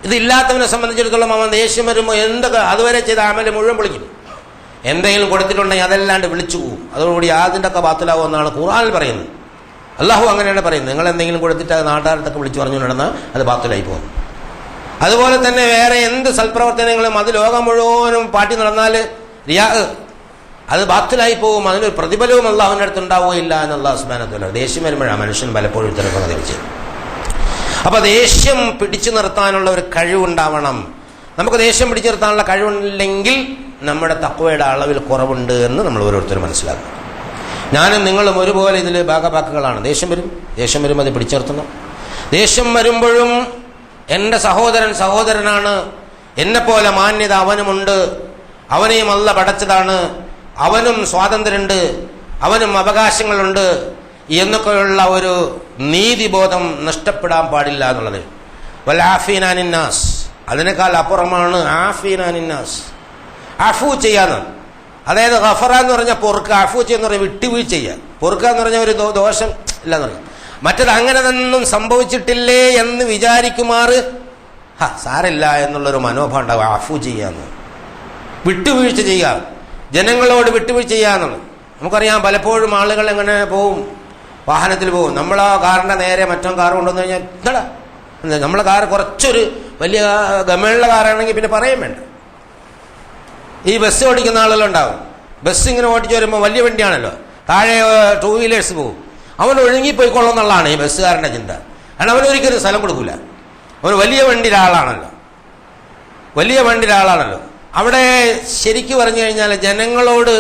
ഇതില്ലാത്തവനെ സംബന്ധിച്ചിടത്തോളം അവൻ ദേഷ്യം വരുമ്പോൾ എന്തൊക്കെ അതുവരെ ചെയ്ത അമല് മുഴുവൻ പൊളിക്കും. എന്തെങ്കിലും കൊടുത്തിട്ടുണ്ടെങ്കിൽ അതല്ലാണ്ട് വിളിച്ചു പോകും. അതോടുകൂടി അതിൻ്റെ ഒക്കെ ബാത്തിലാവുമെന്നാണ് ഖുർആനിൽ പറയുന്നത്. അള്ളാഹു അങ്ങനെയാണ് പറയുന്നത്. നിങ്ങൾ എന്തെങ്കിലും കൊടുത്തിട്ട് അത് നാട്ടുകാരത്തൊക്കെ വിളിച്ചു പറഞ്ഞു നടന്നാൽ അത് ബാത്തിലായി പോകും. അതുപോലെ തന്നെ വേറെ എന്ത് സൽപ്രവർത്തനങ്ങളും അത് ലോകം മുഴുവനും പാട്ടി നടന്നാൽ റിയാ അത് ബാത്തിലായി പോകും. അതിനൊരു പ്രതിഫലവും അള്ളാഹുവിൻ്റെ അടുത്ത് ഉണ്ടാവുകയില്ല എന്ന് അള്ളാഹു സുബ്ഹാനഹു വ തആല. ദേഷ്യം വരുമ്പോഴാണ് മനുഷ്യൻ പലപ്പോഴും ഇത്തരമൊക്കെ തിരിച്ചത്. അപ്പോൾ ദേഷ്യം പിടിച്ചു നിർത്താനുള്ള ഒരു കഴിവുണ്ടാവണം. നമുക്ക് ദേഷ്യം പിടിച്ചു നിർത്താനുള്ള കഴിവുണ്ടെങ്കിൽ നമ്മുടെ തഖ്വയുടെ അളവിൽ കുറവുണ്ട് എന്ന് നമ്മൾ ഓരോരുത്തരും മനസ്സിലാക്കും. ഞാനും നിങ്ങളും ഒരുപോലെ ഇതിൽ ഭാഗഭാക്കുകളാണ്. ദേഷ്യം വരും അത് പിടിച്ചു നിർത്തണം. ദേഷ്യം വരുമ്പോഴും എൻ്റെ സഹോദരനാണ്, എന്നെപ്പോലെ മാന്യത അവനുമുണ്ട്, അവനെയും അല്ലാഹു പടച്ചതാണ്, അവനും സ്വാതന്ത്ര്യമുണ്ട്, അവനും അവകാശങ്ങളുണ്ട് എന്നൊക്കെയുള്ള ഒരു നീതിബോധം നഷ്ടപ്പെടാൻ പാടില്ല എന്നുള്ളത്. വൽ ആഫീനാനിന്നാസ്, അതിനേക്കാൾ അപ്പുറമാണ് ആഫീനാനിന്നാസ്, അഫു ചെയ്യാന്ന്. അതായത് ഗഫറ എന്ന് പറഞ്ഞാൽ പൊറുക്കുക, അഫു ചെയ്യുന്ന പറഞ്ഞാൽ വിട്ടുവീഴ്ച ചെയ്യുക. പൊറുക്കുക എന്ന് പറഞ്ഞാൽ ഒരു ദോഷം ഇല്ലെന്ന് പറയും. മറ്റത് അങ്ങനെ ഒന്നും സംഭവിച്ചിട്ടില്ലേ എന്ന് വിചാരിക്കുമാറ് സാരില്ല എന്നുള്ളൊരു മനോഭാവം ഉണ്ടാവുക. അഫു ചെയ്യാന്ന്, വിട്ടുവീഴ്ച ചെയ്യുക, ജനങ്ങളോട് വിട്ടുവീഴ്ച ചെയ്യാന്നുള്ളത്. നമുക്കറിയാം പലപ്പോഴും ആളുകൾ എങ്ങനെ പോവും, വാഹനത്തിൽ പോകും. നമ്മൾ ആ കാറിൻ്റെ നേരെ മറ്റോ കാർ കൊണ്ടുവന്നു കഴിഞ്ഞാൽ എന്താ നമ്മളെ കാർ കുറച്ചൊരു വലിയ ഗമയുള്ള കാറാണെങ്കിൽ പിന്നെ പറയാൻ വേണ്ട. ഈ ബസ് ഓടിക്കുന്ന ആളുകളുണ്ടാവും. ബസ് ഇങ്ങനെ ഓടിച്ച് വരുമ്പോൾ വലിയ വണ്ടിയാണല്ലോ, താഴെ 2 വീലേഴ്സ് പോകും. അവൻ ഒഴുങ്ങിപ്പോയിക്കൊള്ളും എന്നുള്ളതാണ് ഈ ബസ്സുകാരൻ്റെ ചിന്ത. കാരണം അവനൊരിക്കലും സ്ഥലം കൊടുക്കില്ല. അവൻ വലിയ വണ്ടിയുടെ ആളാണല്ലോ. അവിടെ ശരിക്കു പറഞ്ഞു കഴിഞ്ഞാൽ ജനങ്ങളോട്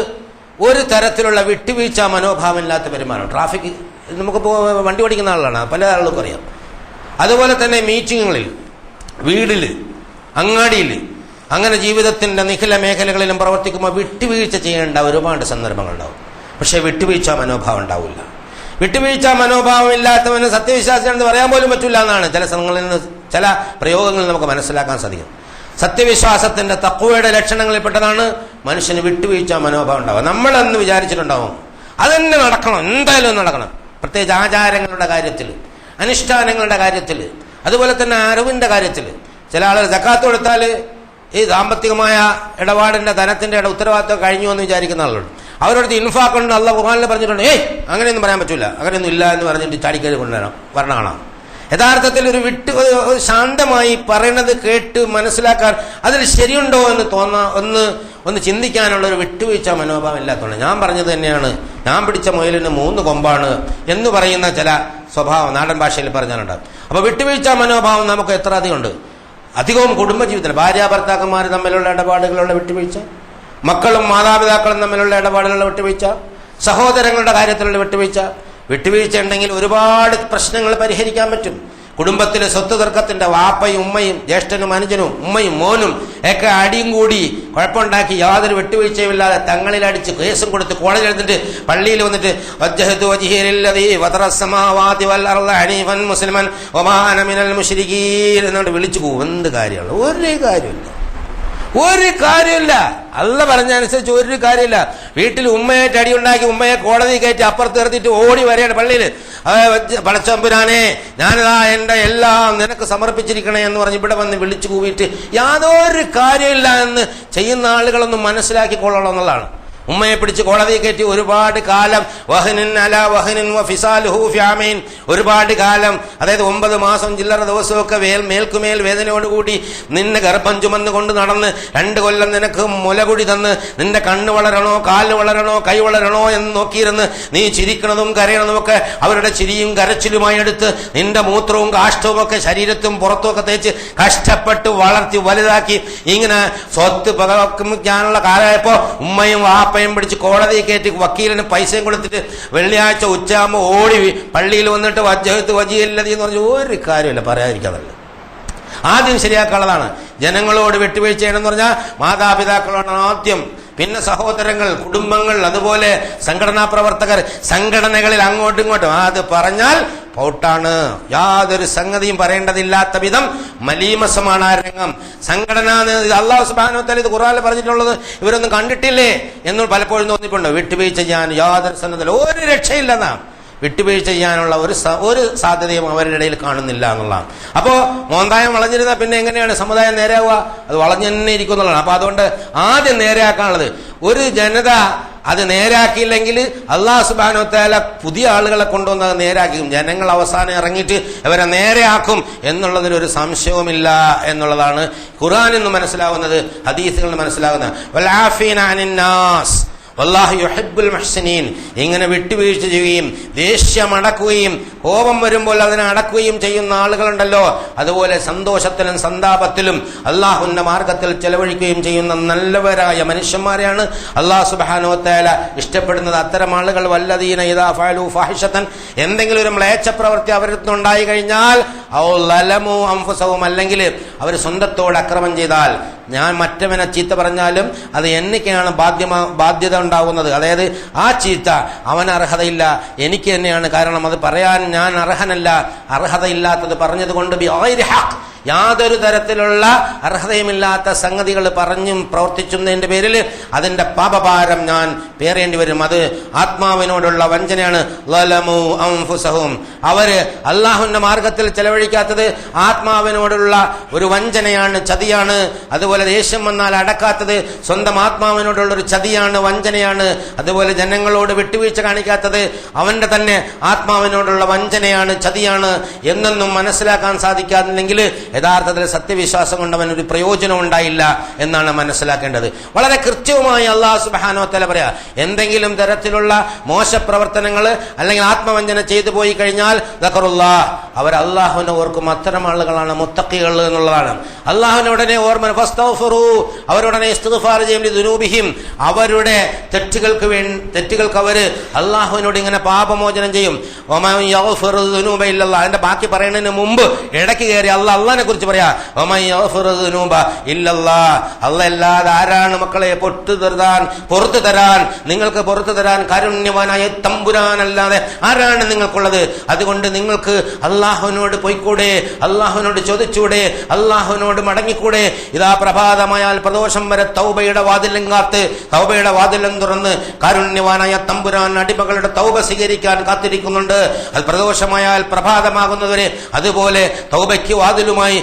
ഒരു തരത്തിലുള്ള വിട്ടുവീഴ്ച മനോഭാവമില്ലാത്ത പെരുമാറും. ട്രാഫിക് നമുക്കിപ്പോൾ വണ്ടി ഓടിക്കുന്ന ആളാണ്, പല ആളുകൾക്കും അറിയാം. അതുപോലെ തന്നെ മീറ്റിങ്ങുകളിൽ, വീടിൽ, അങ്ങാടിയിൽ, അങ്ങനെ ജീവിതത്തിൻ്റെ നിഖില മേഖലകളിലും പ്രവർത്തിക്കുമ്പോൾ വിട്ടുവീഴ്ച ചെയ്യേണ്ട ഒരുപാട് സന്ദർഭങ്ങളുണ്ടാവും. പക്ഷേ വിട്ടുവീഴ്ച മനോഭാവം ഉണ്ടാവില്ല. വിട്ടുവീഴ്ച മനോഭാവം ഇല്ലാത്തവന് സത്യവിശ്വാസിയാണെന്ന് പറയാൻ പോലും പറ്റില്ല എന്നാണ് ചില സ്ഥലങ്ങളിൽ നിന്ന് ചില പ്രയോഗങ്ങളിൽ നമുക്ക് മനസ്സിലാക്കാൻ സാധിക്കും. സത്യവിശ്വാസത്തിൻ്റെ തഖ്വയുടെ ലക്ഷണങ്ങളിൽപ്പെട്ടതാണ് മനുഷ്യന് വിട്ടുവീഴ്ച മനോഭാവം ഉണ്ടാവുക. നമ്മളെന്ന് വിചാരിച്ചിട്ടുണ്ടാവും അതെന്നെ നടക്കണം, എന്തായാലും നടക്കണം. പ്രത്യേകിച്ച് ആചാരങ്ങളുടെ കാര്യത്തിൽ, അനുഷ്ഠാനങ്ങളുടെ കാര്യത്തിൽ, അതുപോലെ തന്നെ അറിവിൻ്റെ കാര്യത്തിൽ. ചില ആളുകൾ സക്കാത്ത് കൊടുത്താൽ ഈ സാമ്പത്തികമായ ഇടപാടിൻ്റെ ധനത്തിൻ്റെ ഉത്തരവാദിത്വം കഴിഞ്ഞു എന്ന് വിചാരിക്കുന്ന ആളുകളുണ്ട്. അവരോട് ഇൻഫാഖുണ്ട് അള്ളാഹു ഖുർആനിൽ പറഞ്ഞിട്ടുണ്ട്. അങ്ങനെയൊന്നും പറയാൻ പറ്റില്ല, അങ്ങനെയൊന്നും ഇല്ല എന്ന് പറഞ്ഞിട്ട് ചാടിക്കറി വരണമാണ്. യഥാർത്ഥത്തിൽ ഒരു ശാന്തമായി പറയണത് കേട്ട് മനസ്സിലാക്കാൻ, അതിൽ ശരിയുണ്ടോ എന്ന് ഒന്ന് ചിന്തിക്കാനുള്ള ഒരു വിട്ടുവീഴ്ച മനോഭാവം ഇല്ലാത്തതുകൊണ്ട്. ഞാൻ പറഞ്ഞത് തന്നെയാണ്, ഞാൻ പിടിച്ച മുയലിന് 3 കൊമ്പാണ് എന്ന് പറയുന്ന ചില സ്വഭാവം നാടൻ ഭാഷയിൽ പറഞ്ഞാലുണ്ടാകും. അപ്പോൾ വിട്ടുവീഴ്ച മനോഭാവം നമുക്ക് എത്ര അധികമുണ്ട്. അധികവും കുടുംബജീവിതത്തിൽ ഭാര്യ ഭർത്താക്കന്മാർ തമ്മിലുള്ള ഇടപാടുകളുള്ള വിട്ടുവീഴ്ച, മക്കളും മാതാപിതാക്കളും തമ്മിലുള്ള ഇടപാടുകളുടെ വിട്ടുവീഴ്ച, സഹോദരങ്ങളുടെ കാര്യത്തിലുള്ള വിട്ടുവീഴ്ച ഉണ്ടെങ്കിൽ ഒരുപാട് പ്രശ്നങ്ങൾ പരിഹരിക്കാൻ പറ്റും. കുടുംബത്തിലെ സ്വത്ത് തർക്കത്തിന്റെ വാപ്പയും ഉമ്മയും ജ്യേഷ്ഠനും അനുജനും ഉമ്മയും മോനും ഒക്കെ അടിയും കൂടി കുഴപ്പമുണ്ടാക്കി യാതൊരു വിട്ടുവീഴ്ചയുമില്ലാതെ തങ്ങളിലടിച്ച് കേസും കൊടുത്ത് കോളേജിൽ എടുത്തിട്ട് പള്ളിയിൽ വന്നിട്ട് എന്നോട് വിളിച്ചു പോകും. എന്ത് കാര്യമാണ്? ഒരു കാര്യമില്ല. അള്ള പറഞ്ഞനുസരിച്ച് ഒരു കാര്യമില്ല. വീട്ടിൽ ഉമ്മയായിട്ട് അടിയുണ്ടാക്കി ഉമ്മയെ കോടതി കയറ്റി അപ്പുറത്ത് നിർത്തിയിട്ട് ഓടി വരെയാണ് പള്ളിയിൽ. പടച്ചമ്പുരാനെ ഞാനിതാ എൻ്റെ എല്ലാം നിനക്ക് സമർപ്പിച്ചിരിക്കണേ എന്ന് പറഞ്ഞ് ഇവിടെ വന്ന് വിളിച്ചു കൂവിയിട്ട് യാതൊരു കാര്യമില്ല എന്ന് ചെയ്യുന്ന ആളുകളൊന്നും മനസ്സിലാക്കിക്കൊള്ളണം എന്നുള്ളതാണ്. ഉമ്മയെ പിടിച്ച് കോടതി കയറ്റി ഒരുപാട് കാലം ഒരുപാട് കാലം, അതായത് 9 മാസം ചില്ലറ ദിവസമൊക്കെ മേൽക്കുമേൽ വേദനയോടുകൂടി നിന്നെ ഗർഭം ചുമന്ന് കൊണ്ട് നടന്ന് 2 കൊല്ലം നിനക്ക് മുലകുടി തന്ന് നിന്റെ കണ്ണ് വളരണോ കാല് വളരണോ കൈ വളരണോ എന്ന് നോക്കിയിരുന്ന് നീ ചിരിക്കണതും കരയണതും ഒക്കെ അവരുടെ ചിരിയും കരച്ചിലുമായി എടുത്ത് നിന്റെ മൂത്രവും കാഷ്ടവും ഒക്കെ ശരീരത്തും പുറത്തുമൊക്കെ തേച്ച് കഷ്ടപ്പെട്ട് വളർത്തി വലുതാക്കി ഇങ്ങനെ സ്വത്ത് പകവയ്ക്കാനുള്ള കാലമായപ്പോ ഉമ്മയും വാപ്പയും പിടിച്ച് കോടതി കയറ്റി വക്കീലിന് പൈസയും കൊടുത്തിട്ട് വെള്ളിയാഴ്ച ഉച്ചയാകുമ്പോൾ ഓടി പള്ളിയിൽ വന്നിട്ട് വജ്ജഹത്ത് വജിയല്ലതി എന്ന് പറഞ്ഞ ഒരു കാര്യമില്ല, പറയാതിരിക്കാതല്ല. ആദ്യം ശരിയാക്കാനുള്ളതാണ്. ജനങ്ങളോട് വിട്ടുവീഴ്ച ചെയ്യണമെന്ന് പറഞ്ഞാൽ മാതാപിതാക്കളോട് ആദ്യം, പിന്നെ സഹോദരങ്ങൾ, കുടുംബങ്ങൾ, അതുപോലെ സംഘടനാ പ്രവർത്തകർ, സംഘടനകളിൽ അങ്ങോട്ടും ഇങ്ങോട്ടും. അത് പറഞ്ഞാൽ പൗട്ടാണ്. യാതൊരു സംഗതിയും പറയേണ്ടതില്ലാത്ത വിധം മലീമസമാണ് ആ രംഗം. സംഘടന അല്ലാഹു സുബ്ഹാനഹു വ തആല ഇത് ഖുർആനിൽ പറഞ്ഞിട്ടുള്ളത് ഇവരൊന്നും കണ്ടിട്ടില്ലേ എന്ന് പലപ്പോഴും തോന്നിയിട്ടുണ്ട്. വിട്ടുവീഴ്ച ചെയ്യാൻ യാതൊരു സന്നദ്ധ ഒരു രക്ഷയില്ലെന്നാ. വിട്ടുവീഴ്ച ചെയ്യാനുള്ള ഒരു സാധ്യതയും അവരുടെ ഇടയിൽ കാണുന്നില്ല എന്നുള്ളതാണ്. അപ്പോൾ മോന്തായം വളഞ്ഞിരുന്നാൽ പിന്നെ എങ്ങനെയാണ് സമുദായം നേരെയാവുക? അത് വളഞ്ഞു തന്നെ ഇരിക്കും എന്നുള്ളതാണ്. അപ്പൊ അതുകൊണ്ട് ആദ്യം നേരെയാക്കാനുള്ളത്, ഒരു ജനത അത് നേരാക്കിയില്ലെങ്കിൽ അല്ലാഹു സുബ്ഹാനഹു വ തആല പുതിയ ആളുകളെ കൊണ്ടുവന്ന് അത് നേരാക്കും. ജനങ്ങൾ അവസാനം ഇറങ്ങിയിട്ട് അവരെ നേരെയാക്കും എന്നുള്ളതിൽ ഒരു സംശയവുമില്ല എന്നുള്ളതാണ് ഖുർആനിൽ നിന്ന് മനസ്സിലാവുന്നത്, ഹദീസുകളിൽ നിന്ന് മനസ്സിലാവുന്നത്. വൽആഫീന അനിന്നാസ് വല്ലാഹു യുഹിബ്ബുൽ മുഹ്സിനീൻ. ഇങ്ങനെ വിട്ടുവീഴ്ച ചെയ്യുകയും ദേഷ്യം അടക്കുകയും കോപം വരുമ്പോൾ അതിനെ അടക്കുകയും ചെയ്യുന്ന ആളുകളുണ്ടല്ലോ, അതുപോലെ സന്തോഷത്തിലും സന്താപത്തിലും അള്ളാഹുവിന്റെ മാർഗത്തിൽ ചെലവഴിക്കുകയും ചെയ്യുന്ന നല്ലവരായ മനുഷ്യന്മാരെയാണ് അല്ലാഹു സുബ്ഹാനഹു വ തആല ഇഷ്ടപ്പെടുന്നത്. അത്തരം ആളുകൾ വല്ലദീന ഇദാ ഫഅലു ഫാഹിഷതൻ, എന്തെങ്കിലും ഒരു മ്ലേച്ഛ പ്രവൃത്തി അവരിൽ നിന്നുണ്ടായി കഴിഞ്ഞാൽ, ഔ ലലമു അൻഫുസഹും, അല്ലെങ്കിൽ അവർ സ്വന്തത്തോട് അക്രമം ചെയ്താൽ, ഞാൻ മറ്റവനെ ചീത്ത പറഞ്ഞാലും അത് എനിക്കാണ് ബാധ്യത ഉണ്ടാവുന്നത്. അതായത് ആ ചീത്ത അവന് അർഹതയില്ല, എനിക്ക് തന്നെയാണ്, കാരണം അത് പറയാൻ ഞാൻ അർഹനല്ല. അർഹതയില്ലാത്തത് പറഞ്ഞത് കൊണ്ട് ബിഗൈരി ഹഖ്, യാതൊരു തരത്തിലുള്ള അർഹതയുമില്ലാത്ത സംഗതികൾ പറഞ്ഞും പ്രവർത്തിച്ചതിന്റെ പേരിൽ അതിന്റെ പാപഭാരം ഞാൻ പേറേണ്ടി വരും. അത് ആത്മാവിനോടുള്ള വഞ്ചനയാണ്. ലലമു അൻഫുസഹും, അവര് അള്ളാഹുവിന്റെ മാർഗത്തിൽ ചെലവഴിക്കാത്തത് ആത്മാവിനോടുള്ള ഒരു വഞ്ചനയാണ്, ചതിയാണ്. അതുപോലെ ദേഷ്യം വന്നാൽ അടക്കാത്തത് സ്വന്തം ആത്മാവിനോടുള്ള ഒരു ചതിയാണ്, വഞ്ചനയാണ്. അതുപോലെ ജനങ്ങളോട് വിട്ടുവീഴ്ച കാണിക്കാത്തത് അവന്റെ തന്നെ ആത്മാവിനോടുള്ള വഞ്ചനയാണ്, ചതിയാണ് എന്നൊന്നും മനസ്സിലാക്കാൻ സാധിക്കാതില്ലെങ്കിൽ യഥാർത്ഥത്തിൽ സത്യവിശ്വാസം കൊണ്ട് അവൻ ഒരു പ്രയോജനം ഉണ്ടായില്ല എന്നാണ് മനസ്സിലാക്കേണ്ടത്. വളരെ കൃത്യമായി അല്ലാഹു സുബ്ഹാനഹു വ തആല പറയാ, എന്തെങ്കിലും തരത്തിലുള്ള മോശപ്രവർത്തനങ്ങൾ അല്ലെങ്കിൽ ആത്മവഞ്ചന ചെയ്തു പോയി കഴിഞ്ഞാൽ ദക്കറുല്ലാഹ്, അവർ അള്ളാഹുവിനെ ഓർക്കും. അത്തരം ആളുകളാണ് മുത്തഖികൾ എന്നുള്ളതാണ്. അള്ളാഹുവിനെ ഉടനെ ഓർമ്മ, ഫസ്തഗ്ഫിറൂ, അവരുടനെ ഇസ്തിഗ്ഫാർ ചെയ്യും, ലിദുനൂബിഹിം, അവരുടെ തെറ്റുകൾക്ക് അവർ അള്ളാഹുവിനോട് ഇങ്ങനെ പാപമോചനം ചെയ്യും. വമൻ യഗ്ഫിറു ദുനൂബ ഇല്ലല്ലാഹ്, അതിന്റെ ബാക്കി പറയുന്നതിന് മുമ്പ് ഇടയ്ക്ക് കയറി അള്ളാഹിനെ കുറിച്ച് പറയാ, വമൻ യഗ്ഫിറു ദുനൂബ ഇല്ലല്ലാഹ്, അല്ലാഹ് അല്ലാതെ ആരാണ് മക്കളെ പുറത്തു തരാൻ നിങ്ങൾക്ക് പുറത്തു തരാൻ കാരുണ്യവാനായ തമ്പുരാനല്ലാതെ ആരാണ് നിങ്ങൾക്കുള്ളത്? അതുകൊണ്ട് നിങ്ങൾക്ക് അള്ളാഹുവിനോട് പോയിക്കൂടെ, അള്ളാഹുവിനോട് ചോദിച്ചൂടെ, അള്ളാഹുവിനോട് മടങ്ങിക്കൂടെ? ഇതാ പ്രഭാതമായാൽ പ്രദോഷം വരെ തൗബയുടെ വാതിലും കാത്ത്, തൗബയുടെ വാതിലും തുറന്ന് കാരുണ്യവാനായ തമ്പുരാൻ അടിമകളുടെ തൗബ സ്വീകരിക്കാൻ കാത്തിരിക്കുന്നുണ്ട്. അത് പ്രദോഷമായാൽ പ്രഭാതമാകുന്നവരെ അതുപോലെ തൗബയ്ക്ക് വാതിലുമായി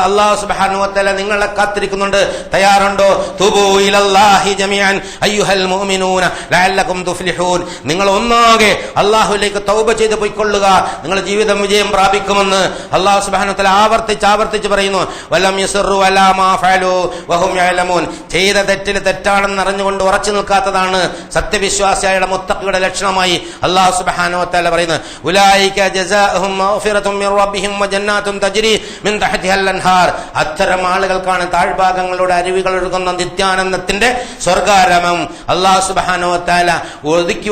അല്ലാഹു സുബ്ഹാനഹു വ തആല നിങ്ങളെ കാത്തിരിക്കുന്നുണ്ട്. തയ്യാറുണ്ടോ? തുബൂ ഇലല്ലാഹി ജമീഅൻ അയ്യുഹൽ മുഅ്മിനൂന ലഅല്ലകും തുഫ്ലിഹൂൻ, നിങ്ങൾ ഒന്നാകെ അല്ലാഹുവിലേക്ക് തൗബ ചെയ്ത് പോയിക്കൊള്ളുക, നിങ്ങളുടെ ജീവിതം വിജയം പ്രാപിക്കുമെന്ന് അല്ലാഹു സുബ്ഹാനഹു വ തആല ആവർത്തിച്ച് പറയുന്നു. വലം യസ്റു അലാ മാ ഫഅലു വഹും യഅലമൂൻ, ചെയ്ത തെറ്റിൽ തെറ്റാണെന്ന് അറിഞ്ഞുകൊണ്ട് ഉറച്ചു നിൽക്കാത്തതാണ് സത്യവിശ്വാസിയായ മുത്തഖിയുടെ ലക്ഷണമായി അല്ലാഹു സുബ്ഹാനഹു വ തആല പറയുന്നത്. ഉലൈക ജസാഉഹും മഗ്ഫിറത്തും മിർ റബ്ബിഹിം വജന്നാത്തും തജ്രി മിൻ തഹ്തിഹൽ അൻഹാർ, അത്തരം ആളുകൾക്കാണ് താഴ്ഭാഗങ്ങളുടെ അരുവികൾ ഒഴുകുന്ന നിത്യാനന്ദത്തിന്റെ സ്വർഗാരമം അല്ലാഹു സുബ്ഹാനഹു വ തആല ഒരുക്കി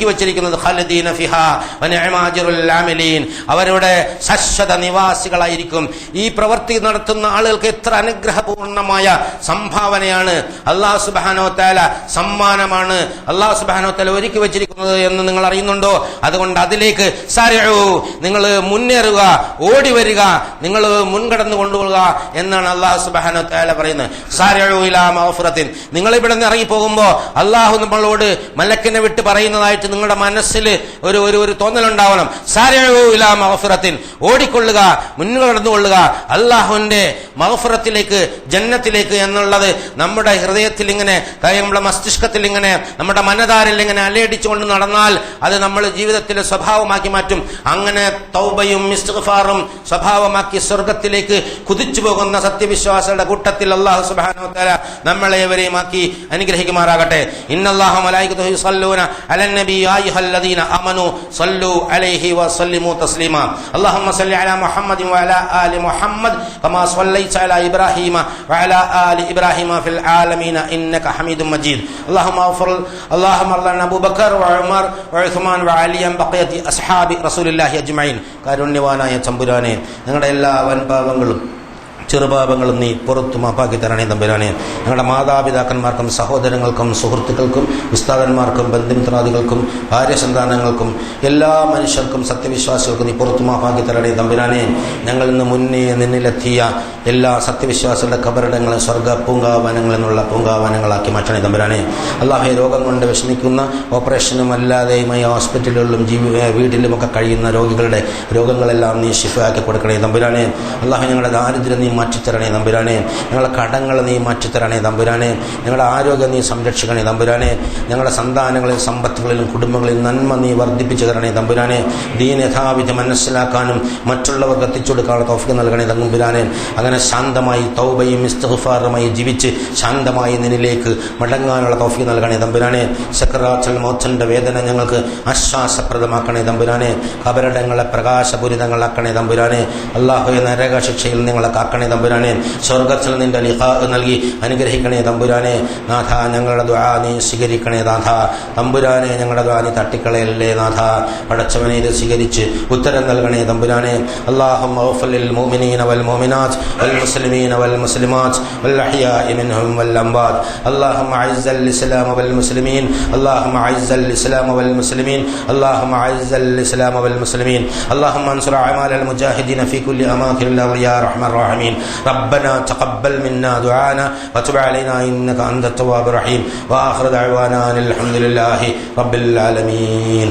വച്ചിരിക്കുന്നത്. ഖാലിദീന ഫിഹാ വനിഅമ അജ്റുൽ ആമിലീൻ, അവരുടെ ശാശ്വത നിവാസികളായിരിക്കും. ഈ പ്രവൃത്തി നടത്തുന്ന ആളുകൾക്ക് എത്ര അനുഗ്രഹപൂർണമായ സംഭാവനയാണ്, അല്ലാഹു സുബ്ഹാനഹു വ തആല സമ്മാനമാണ് അല്ലാഹു സുബ്ഹാനഹു വ തആല ഒരുക്കി വച്ചിരിക്കുന്നത് എന്ന് നിങ്ങൾ അറിയുന്നുണ്ടോ? അതുകൊണ്ട് അതിലേക്ക് സാരിഉ, നിങ്ങൾ മുന്നേറുക, ഓടി വരിക, നിങ്ങൾ മുൻകടന്നു കൊണ്ടുപോകുക എന്നാണ് അല്ലാഹു സുബ്ഹാനഹു വ തആല പറയുന്നത്. സാരിഉ ഇലാ മഗ്ഫിറത്തിൻ, നിങ്ങൾ ഇവിടെ നിന്ന് ഇറങ്ങി പോകുമ്പോൾ അല്ലാഹു നമ്മളോട് മലക്കിനെ വിട്ട് പറയുന്നതായിട്ട് നിങ്ങളുടെ മനസ്സിൽ ഒരു തോന്നലുണ്ടാവണം. സാരിഉ ഇലാ മഗ്ഫിറത്തിൻ, ഓടിക്കൊള്ളുക, മുൻകടന്നുകൊള്ളുക അല്ലാഹുവിന്റെ മഗ്ഫിറത്തിലേക്ക്, ജന്നത്തിലേക്ക് എന്നുള്ളത് നമ്മുടെ ഹൃദയത്തിൽ ഇങ്ങനെ, നമ്മുടെ മസ്തിഷ്കത്തിൽ ഇങ്ങനെ, നമ്മുടെ മനധാരിൽ ഇങ്ങനെ അലയടിച്ചുകൊണ്ട് നടന്നാൽ അത് നമ്മൾ ജീവിതത്തിലെ സ്വഭാവമാക്കി മാറ്റും. അങ്ങനെ തൗബയും ഇസ്തിഗ്ഫാറും സ്വഭാവമാക്കി സ്വർഗത്തിലേക്ക് കുതിച്ചു പോകുന്ന സത്യവിശ്വാസികളുടെ കൂട്ടത്തിൽ അല്ലാഹു സുബ്ഹാനഹു വ തആല നമ്മളേവരെയും ആക്കി അനുഗ്രഹിക്കുമാറാകട്ടെ. ഇന്നല്ലാഹ മലായികതുഹു യുസല്ലൂന അലൻ നബി യാ അയ്യുഹല്ലദീന ആമനൂ സല്ലു അലൈഹി വസല്ലിമു തസ്ലീമാ. അല്ലാഹുമ്മ സല്ലി അലാ മുഹമ്മദിൻ വഅലാ ആലി മുഹമ്മദ് കമാ സല്ലൈത അലാ ഇബ്രാഹീമ വഅലാ ആലി ഇബ്രാഹീമ ഫിൽ ആലമീന ഇന്നക ഹമീദും മജീദ്. അല്ലാഹുമ്മ അർളന അബൂബക്കർ വഉമർ വഉസ്മാൻ വഅലിയ ബഖിയതി അസ്ഹാബി റസൂലുള്ളാഹി അജ്മഈൻ. കാരുണ്യവാനായ തമ്പുരാനെ, ഞങ്ങളുടെ എല്ലാ വൻപാപങ്ങളും ചെറുപാപങ്ങളും നീ പുറത്തു മാപ്പാക്കി തരണേ തമ്പുരാനെ. ഞങ്ങളുടെ മാതാപിതാക്കന്മാർക്കും സഹോദരങ്ങൾക്കും സുഹൃത്തുക്കൾക്കും ഉസ്താദന്മാർക്കും ബന്ധുമിത്രാദികൾക്കും ഭാര്യസന്താനങ്ങൾക്കും എല്ലാ മനുഷ്യർക്കും സത്യവിശ്വാസികൾക്കും നീ പുറത്തു മാപ്പാക്കി തരണേ തമ്പുരാനെ. ഞങ്ങൾ ഇന്ന് മുന്നേ നിന്നിലെത്തിയ എല്ലാ സത്യവിശ്വാസികളുടെ കബറിടങ്ങളും സ്വർഗ്ഗ പൂങ്കാവനങ്ങൾ എന്നുള്ള പൂങ്കാവനങ്ങളാക്കി മാറ്റണേ തമ്പുരാനെ. അല്ലാഹുവേ, രോഗം കൊണ്ട് വിഷമിക്കുന്ന ഓപ്പറേഷനും അല്ലാതെയുമായി ഹോസ്പിറ്റലുകളിലും വീട്ടിലുമൊക്കെ കഴിയുന്ന രോഗികളുടെ രോഗങ്ങളെല്ലാം നീ ശിഫയാക്കി കൊടുക്കണേ തമ്പുരാനെ. അല്ലാഹു, ഞങ്ങളുടെ ദാരിദ്ര്യം നീ മാറ്റിത്തരണേ തമ്പുരാനെ. ഞങ്ങളുടെ കടങ്ങൾ നീ മാറ്റിത്തരണേ തമ്പുരാനെ. ഞങ്ങളുടെ ആരോഗ്യം നീ സംരക്ഷിക്കണേ തമ്പുരാനെ. ഞങ്ങളുടെ സന്താനങ്ങളിലും സമ്പത്തുകളിലും കുടുംബങ്ങളിലും നന്മ നീ വർദ്ധിപ്പിച്ചു തരണേ തമ്പുരാനെ. ദീൻ യഥാവിധി മനസ്സിലാക്കാനും മറ്റുള്ളവർക്ക് എത്തിച്ചു കൊടുക്കാനുള്ള തൗഫീഖ് നൽകണേ തമ്പുരാനെ. അങ്ങനെ ശാന്തമായി തൗബയും ഇസ്തിഗ്ഫാറുമായി ജീവിച്ച് ശാന്തമായി നിന്നിലേക്ക് മടങ്ങാനുള്ള തൗഫീഖ് നൽകണേ തമ്പുരാനെ. സക്കറാത്തുൽ മൗത്തിന്റെ വേദന ഞങ്ങൾക്ക് ആശ്വാസപ്രദമാക്കണേ തമ്പുരാനെ. ഖബറിടങ്ങളെ പ്രകാശപൂരിതങ്ങളാക്കണേ തമ്പുരാനെ. അല്ലാഹുവേ, നരക ശിക്ഷയിൽ നിങ്ങളെ കാക്കണേ തമ്പുരാനെ. സ്വർഗ്ഗത്തിൽ നിന്റെ ലിഖാ നൽകി അനുഗ്രഹിക്കണേ തമ്പുരാനെ. നാഥ, ഞങ്ങളുടെ ദുആ നീ സ്വീകരിക്കണേ നാഥ. തമ്പുരാനെ, ഞങ്ങളുടെ ദുആ നീ തട്ടിക്കളയല്ലേ നാഥ. പടച്ചവനെ, ഇത് സ്വീകരിച്ച് ഉത്തരം നൽകണേ തമ്പുരാനെ. അല്ലാഹുമ്മ ഗ്ഫിർ ലിൽ മുഅ്മിനീന വൽ മുഅ്മിനാത്ത് വൽ മുസ്ലിമീന വൽ മുസ്ലിമാത്ത് വൽ അഹ്യാഇ മിൻഹും വൽ അംവാത്ത്. അല്ലാഹുമ്മ അഇസ്സൽ ഇസ്ലാമ വൽ മുസ്ലിമീൻ. അല്ലാഹുമ്മ അഇസ്സൽ ഇസ്ലാമ വൽ മുസ്ലിമീൻ. അല്ലാഹുമ്മ അഇസ്സൽ ഇസ്ലാമ വൽ മുസ്ലിമീൻ. അല്ലാഹുമ്മ അൻസുർ അഅമാലൽ മുജാഹിദീന ഫീ കുല്ലി അമാകിനിൽ അർളി യാ റഹ്മാൻ റഹീം. റബ്ബനാ തഖബ്ബൽ മിന്നാ ദുആനാ വതുബ് അലൈനാ ഇന്നക അൻത തവ്വാബുർ റഹീം. വആഖിറു ദഅവാനാ അൽഹംദുലില്ലാഹി റബ്ബിൽ ആലമീൻ.